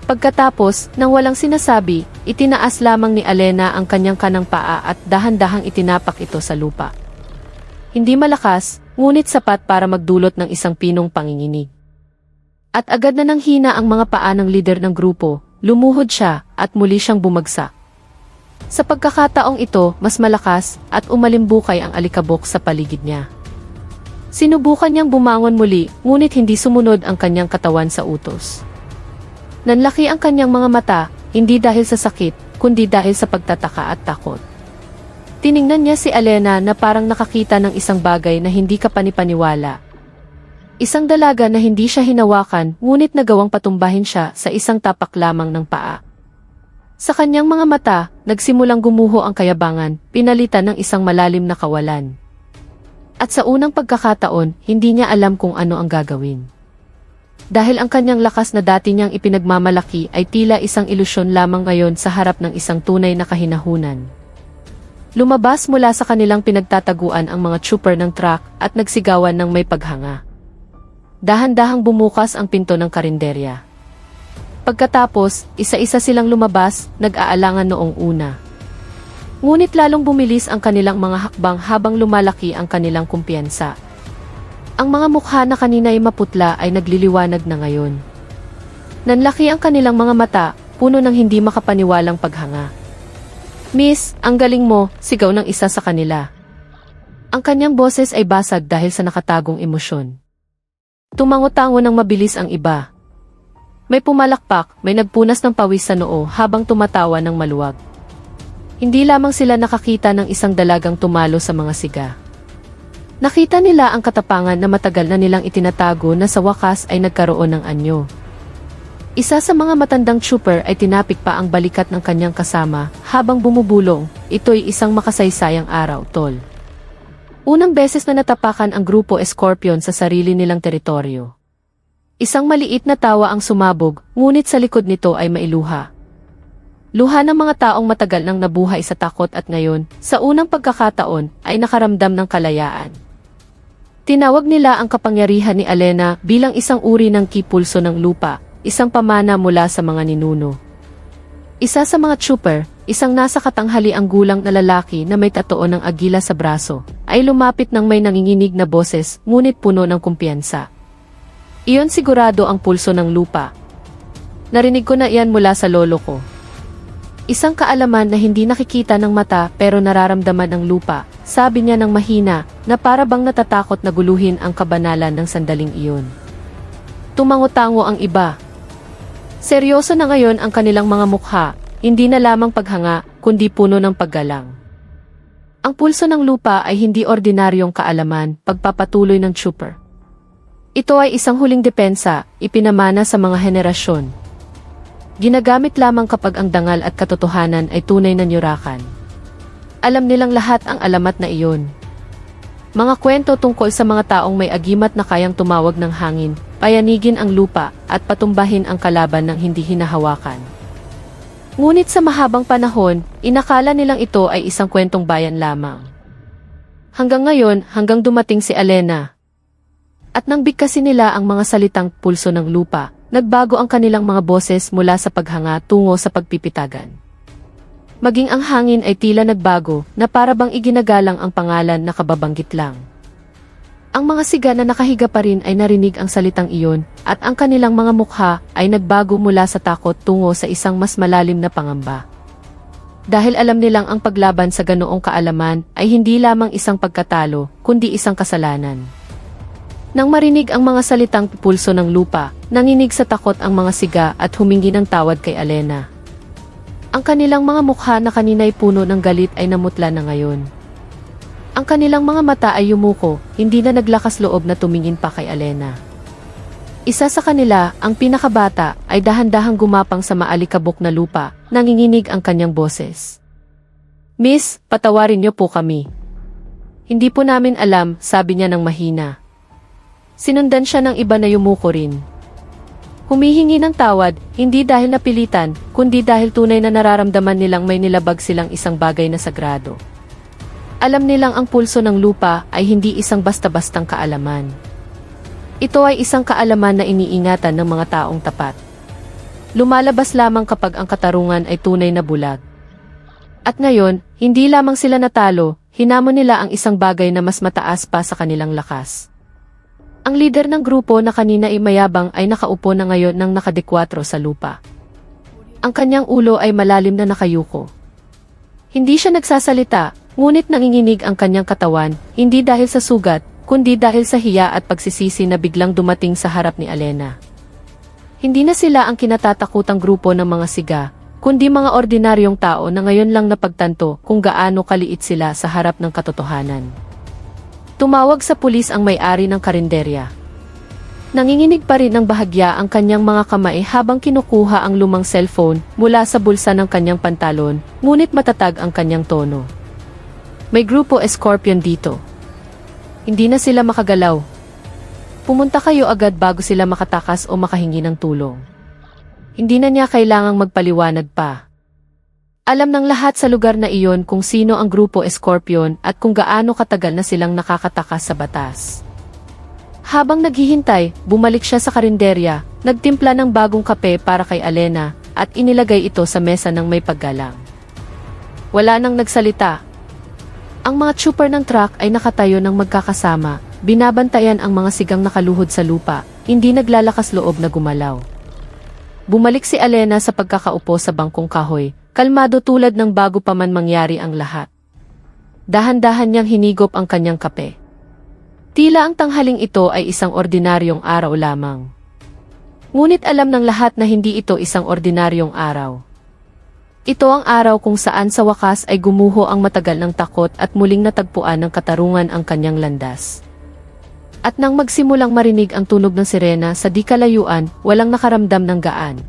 Pagkatapos, nang walang sinasabi, itinaas lamang ni Alena ang kanyang kanang paa at dahan-dahang itinapak ito sa lupa. Hindi malakas, ngunit sapat para magdulot ng isang pinong panginginig. At agad na nanghina ang mga paa ng lider ng grupo, lumuhod siya at muli siyang bumagsak. Sa pagkakataong ito, mas malakas at umalimbukay ang alikabok sa paligid niya. Sinubukan niyang bumangon muli, ngunit hindi sumunod ang kanyang katawan sa utos. Nanlaki ang kanyang mga mata, hindi dahil sa sakit, kundi dahil sa pagtataka at takot. Tiningnan niya si Alena na parang nakakita ng isang bagay na hindi kapanipaniwala. Isang dalaga na hindi siya hinawakan, ngunit nagawang patumbahin siya sa isang tapak lamang ng paa. Sa kanyang mga mata, nagsimulang gumuho ang kayabangan, pinalitan ng isang malalim na kawalan. At sa unang pagkakataon, hindi niya alam kung ano ang gagawin. Dahil ang kanyang lakas na dati niyang ipinagmamalaki ay tila isang ilusyon lamang ngayon sa harap ng isang tunay na kahinahunan. Lumabas mula sa kanilang pinagtataguan ang mga trooper ng truck at nagsigawan ng may paghanga. Dahan-dahang bumukas ang pinto ng karinderya. Pagkatapos, isa-isa silang lumabas, nag-aalangan noong una. Ngunit lalong bumilis ang kanilang mga hakbang habang lumalaki ang kanilang kumpiyansa. Ang mga mukha na kanina ay maputla ay nagliliwanag na ngayon. Nanlaki ang kanilang mga mata, puno ng hindi makapaniwalang paghanga. "Miss, ang galing mo," sigaw ng isa sa kanila. Ang kanyang boses ay basag dahil sa nakatagong emosyon. Tumango-tango ng mabilis ang iba. May pumalakpak, may nagpunas ng pawis sa noo habang tumatawa ng maluwag. Hindi lamang sila nakakita ng isang dalagang tumalo sa mga siga. Nakita nila ang katapangan na matagal na nilang itinatago na sa wakas ay nagkaroon ng anyo. Isa sa mga matandang trooper ay tinapik pa ang balikat ng kanyang kasama habang bumubulong, "Ito'y isang makasaysayang araw, tol." Unang beses na natapakan ang grupo Scorpion sa sarili nilang teritoryo. Isang maliit na tawa ang sumabog, ngunit sa likod nito ay mailuha. Luha ng mga taong matagal nang nabuhay sa takot at ngayon, sa unang pagkakataon, ay nakaramdam ng kalayaan. Tinawag nila ang kapangyarihan ni Alena bilang isang uri ng kipulso ng lupa, isang pamana mula sa mga ninuno. Isa sa mga trooper, isang nasa katanghaliang gulang na lalaki na may tattoo ng agila sa braso, ay lumapit ng may nanginginig na boses ngunit puno ng kumpiyansa. "Iyon sigurado ang pulso ng lupa. Narinig ko na iyan mula sa lolo ko." Isang kaalaman na hindi nakikita ng mata pero nararamdaman ng lupa, sabi niya ng mahina na para bang natatakot na guluhin ang kabanalan ng sandaling iyon. Tumango-tango ang iba. Seryoso na ngayon ang kanilang mga mukha, hindi na lamang paghanga, kundi puno ng paggalang. Ang pulso ng lupa ay hindi ordinaryong kaalaman, pagpapatuloy ng trooper. Ito ay isang huling depensa, ipinamana sa mga henerasyon. Ginagamit lamang kapag ang dangal at katotohanan ay tunay na nyurakan. Alam nilang lahat ang alamat na iyon. Mga kwento tungkol sa mga taong may agimat na kayang tumawag ng hangin, payanigin ang lupa, at patumbahin ang kalaban ng hindi hinahawakan. Ngunit sa mahabang panahon, inakala nilang ito ay isang kwentong bayan lamang. Hanggang ngayon, hanggang dumating si Alena. At nang bigkasin nila ang mga salitang pulso ng lupa, nagbago ang kanilang mga boses mula sa paghanga tungo sa pagpipitagan. Maging ang hangin ay tila nagbago na para bang iginagalang ang pangalan na kababanggit lang. Ang mga siga na nakahiga pa rin ay narinig ang salitang iyon at ang kanilang mga mukha ay nagbago mula sa takot tungo sa isang mas malalim na pangamba. Dahil alam nilang ang paglaban sa ganoong kaalaman ay hindi lamang isang pagkatalo, kundi isang kasalanan. Nang marinig ang mga salitang pulso ng lupa, nanginig sa takot ang mga siga at humingi ng tawad kay Alena. Ang kanilang mga mukha na kanina'y puno ng galit ay namutla na ngayon. Ang kanilang mga mata ay yumuko, hindi na naglakas loob na tumingin pa kay Alena. Isa sa kanila, ang pinakabata, ay dahan-dahang gumapang sa maalikabok na lupa, nanginginig ang kanyang boses. "Miss, patawarin niyo po kami. Hindi po namin alam," sabi niya ng mahina. Sinundan siya ng iba na yumuko rin. Humihingi ng tawad, hindi dahil napilitan, kundi dahil tunay na nararamdaman nilang may nilabag silang isang bagay na sagrado. Alam nilang ang pulso ng lupa ay hindi isang basta-bastang kaalaman. Ito ay isang kaalaman na iniingatan ng mga taong tapat. Lumalabas lamang kapag ang katarungan ay tunay na bulag. At ngayon, hindi lamang sila natalo, hinamon nila ang isang bagay na mas mataas pa sa kanilang lakas. Ang lider ng grupo na kanina ay mayabang ay nakaupo na ngayon ng nakadekwatro sa lupa. Ang kanyang ulo ay malalim na nakayuko. Hindi siya nagsasalita, ngunit nanginginig ang kanyang katawan, hindi dahil sa sugat, kundi dahil sa hiya at pagsisisi na biglang dumating sa harap ni Alena. Hindi na sila ang kinatatakutang grupo ng mga siga, kundi mga ordinaryong tao na ngayon lang napagtanto kung gaano kaliit sila sa harap ng katotohanan. Tumawag sa pulis ang may-ari ng karinderya. Nanginginig pa rin ng bahagya ang kanyang mga kamay habang kinukuha ang lumang cellphone mula sa bulsa ng kanyang pantalon, ngunit matatag ang kanyang tono. "May grupo Scorpion dito. Hindi na sila makagalaw. Pumunta kayo agad bago sila makatakas o makahingi ng tulong." Hindi na niya kailangang magpaliwanag pa. Alam ng lahat sa lugar na iyon kung sino ang grupo Scorpion at kung gaano katagal na silang nakakatakas sa batas. Habang naghihintay, bumalik siya sa karinderya, nagtimpla ng bagong kape para kay Alena, at inilagay ito sa mesa ng may paggalang. Wala nang nagsalita. Ang mga trooper ng truck ay nakatayo ng magkakasama, binabantayan ang mga sigang nakaluhod sa lupa, hindi naglalakas loob na gumalaw. Bumalik si Alena sa pagkakaupo sa bangkong kahoy, kalmado tulad ng bago pa man mangyari ang lahat. Dahan-dahan niyang hinigop ang kanyang kape. Tila ang tanghaling ito ay isang ordinaryong araw lamang. Ngunit alam ng lahat na hindi ito isang ordinaryong araw. Ito ang araw kung saan sa wakas ay gumuho ang matagal ng takot at muling natagpuan ng katarungan ang kanyang landas. At nang magsimulang marinig ang tunog ng sirena sa di kalayuan, walang nakaramdam ng gaan.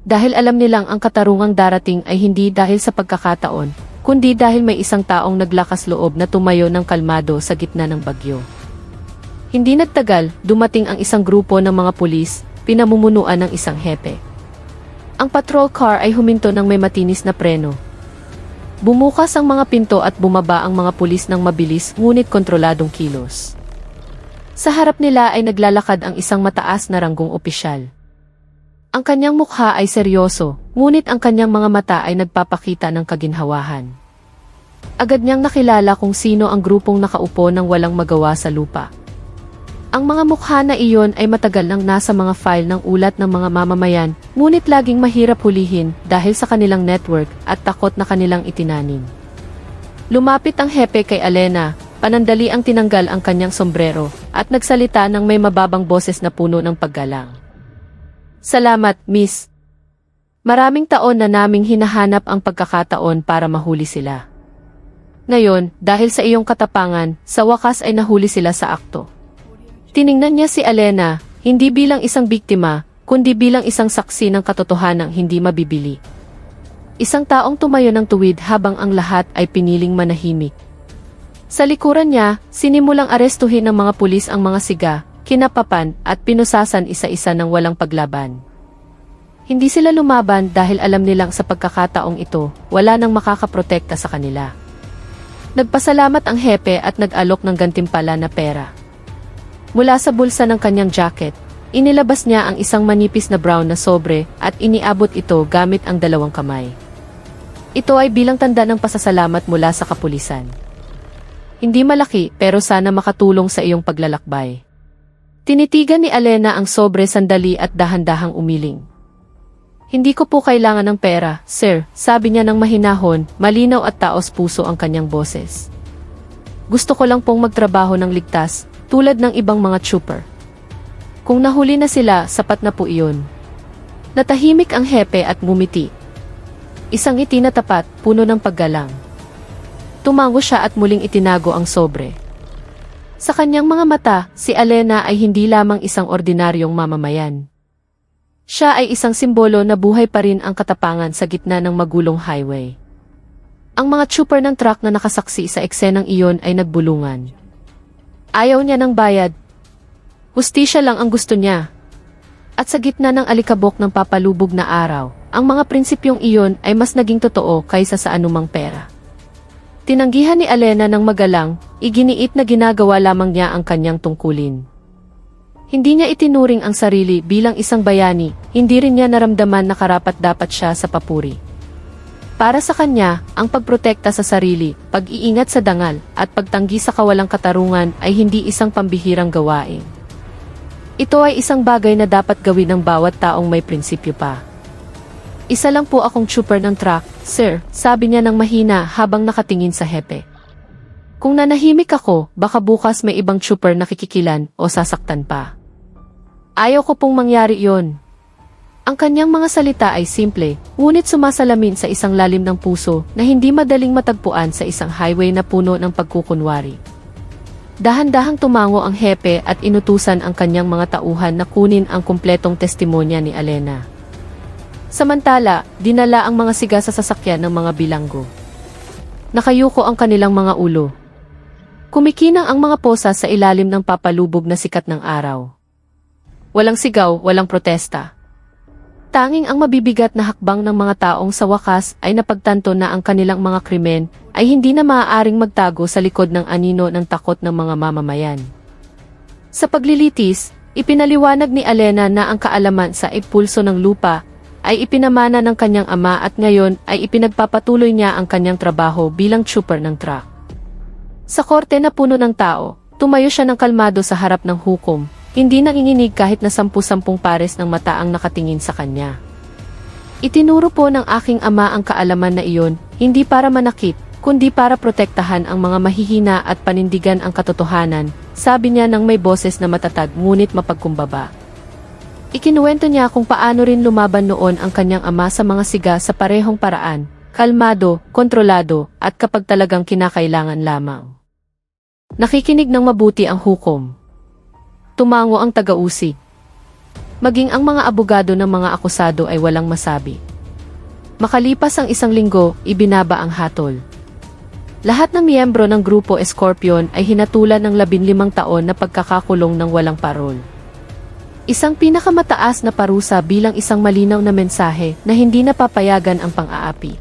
Dahil alam nilang ang katarungang darating ay hindi dahil sa pagkakataon, kundi dahil may isang taong naglakas loob na tumayo ng kalmado sa gitna ng bagyo. Hindi nagtagal, dumating ang isang grupo ng mga pulis, pinamumunuan ng isang hepe. Ang patrol car ay huminto ng may matinis na preno. Bumukas ang mga pinto at bumaba ang mga pulis ng mabilis ngunit kontroladong kilos. Sa harap nila ay naglalakad ang isang mataas na ranggong opisyal. Ang kanyang mukha ay seryoso, ngunit ang kanyang mga mata ay nagpapakita ng kaginhawahan. Agad niyang nakilala kung sino ang grupong nakaupo ng walang magawa sa lupa. Ang mga mukha na iyon ay matagal nang nasa mga file ng ulat ng mga mamamayan, ngunit laging mahirap hulihin dahil sa kanilang network at takot na kanilang itinanim. Lumapit ang hepe kay Alena, panandali ang tinanggal ang kanyang sombrero, at nagsalita ng may mababang boses na puno ng paggalang. "Salamat, Miss. Maraming taon na naming hinahanap ang pagkakataon para mahuli sila. Ngayon, dahil sa iyong katapangan, sa wakas ay nahuli sila sa akto." Tiningnan niya si Alena, hindi bilang isang biktima, kundi bilang isang saksi ng katotohanang hindi mabibili. Isang taong tumayo ng tuwid habang ang lahat ay piniling manahimik. Sa likuran niya, sinimulang arestuhin ng mga pulis ang mga siga, kinapapan at pinusasan isa-isa ng walang paglaban. Hindi sila lumaban dahil alam nilang sa pagkakataong ito, wala nang makakaprotekta sa kanila. Nagpasalamat ang hepe at nag-alok ng gantimpala na pera. Mula sa bulsa ng kanyang jacket, inilabas niya ang isang manipis na brown na sobre at iniabot ito gamit ang dalawang kamay. Ito ay bilang tanda ng pasasalamat mula sa kapulisan. Hindi malaki pero sana makatulong sa iyong paglalakbay. Tinitigan ni Alena ang sobre sandali at dahan-dahang umiling. Hindi ko po kailangan ng pera, sir, sabi niya ng mahinahon, malinaw at taos puso ang kanyang boses. Gusto ko lang pong magtrabaho ng ligtas, tulad ng ibang mga trooper. Kung nahuli na sila, sapat na po iyon. Natahimik ang hepe at ngumiti. Isang ngiti na tapat, puno ng paggalang. Tumango siya at muling itinago ang sobre. Sa kanyang mga mata, si Alena ay hindi lamang isang ordinaryong mamamayan. Siya ay isang simbolo na buhay pa rin ang katapangan sa gitna ng magulong highway. Ang mga trooper ng truck na nakasaksi sa eksenang iyon ay nagbulungan. Ayaw niya ng bayad. Hustisya lang ang gusto niya. At sa gitna ng alikabok ng papalubog na araw, ang mga prinsipyong iyon ay mas naging totoo kaysa sa anumang pera. Tinanggihan ni Alena ng magalang, iginiit na ginagawa lamang niya ang kanyang tungkulin. Hindi niya itinuring ang sarili bilang isang bayani, hindi rin niya naramdaman na karapat-dapat siya sa papuri. Para sa kanya, ang pagprotekta sa sarili, pag-iingat sa dangal, at pagtanggi sa kawalang katarungan ay hindi isang pambihirang gawain. Ito ay isang bagay na dapat gawin ng bawat taong may prinsipyo pa. Isa lang po akong trooper ng truck, sir, sabi niya ng mahina habang nakatingin sa hepe. Kung nanahimik ako, baka bukas may ibang trooper na kikikilan o sasaktan pa. Ayaw ko pong mangyari yon. Ang kanyang mga salita ay simple, ngunit sumasalamin sa isang lalim ng puso na hindi madaling matagpuan sa isang highway na puno ng pagkukunwari. Dahan-dahang tumango ang hepe at inutusan ang kanyang mga tauhan na kunin ang kumpletong testimonya ni Alena. Samantala, dinala ang mga siga sa sasakyan ng mga bilanggo. Nakayuko ang kanilang mga ulo. Kumikinang ang mga posa sa ilalim ng papalubog na sikat ng araw. Walang sigaw, walang protesta. Tanging ang mabibigat na hakbang ng mga taong sa wakas ay napagtanto na ang kanilang mga krimen ay hindi na maaaring magtago sa likod ng anino ng takot ng mga mamamayan. Sa paglilitis, ipinaliwanag ni Alena na ang kaalaman sa impulso ng lupa ay ipinamana ng kanyang ama at ngayon ay ipinagpapatuloy niya ang kanyang trabaho bilang trooper ng truck. Sa korte na puno ng tao, tumayo siya ng kalmado sa harap ng hukom. Hindi nanginginig kahit na 10 pares ng mata ang nakatingin sa kanya. Itinuro po ng aking ama ang kaalaman na iyon, hindi para manakit, kundi para protektahan ang mga mahihina at panindigan ang katotohanan, sabi niya ng may boses na matatag ngunit mapagkumbaba. Ikinuwento niya kung paano rin lumaban noon ang kanyang ama sa mga siga sa parehong paraan, kalmado, kontrolado, at kapag talagang kinakailangan lamang. Nakikinig ng mabuti ang hukom. Tumango ang taga-usig. Maging ang mga abogado ng mga akusado ay walang masabi. Makalipas ang 1 linggo, ibinaba ang hatol. Lahat ng miyembro ng Grupo Escorpion ay hinatulan ng 15 taon na pagkakakulong ng walang parol. Isang pinakamataas na parusa bilang isang malinaw na mensahe na hindi napapayagan ang pang-aapi.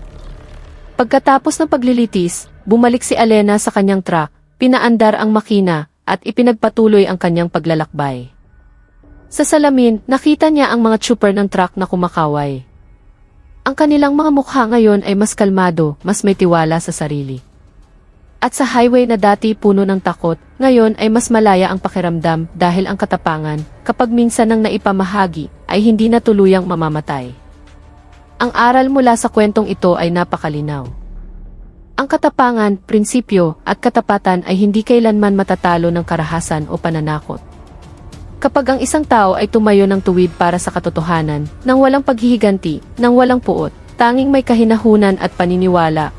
Pagkatapos ng paglilitis, bumalik si Alena sa kanyang truck, pinaandar ang makina, at ipinagpatuloy ang kanyang paglalakbay. Sa salamin, nakita niya ang mga trooper ng truck na kumakaway. Ang kanilang mga mukha ngayon ay mas kalmado, mas may tiwala sa sarili. At sa highway na dati puno ng takot, ngayon ay mas malaya ang pakiramdam dahil ang katapangan, kapag minsan nang naipamahagi, ay hindi na tuluyang mamamatay. Ang aral mula sa kwentong ito ay napakalinaw. Ang katapangan, prinsipyo, at katapatan ay hindi kailanman matatalo ng karahasan o pananakot. Kapag ang isang tao ay tumayo ng tuwid para sa katotohanan, nang walang paghihiganti, nang walang puot, tanging may kahinahunan at paniniwala,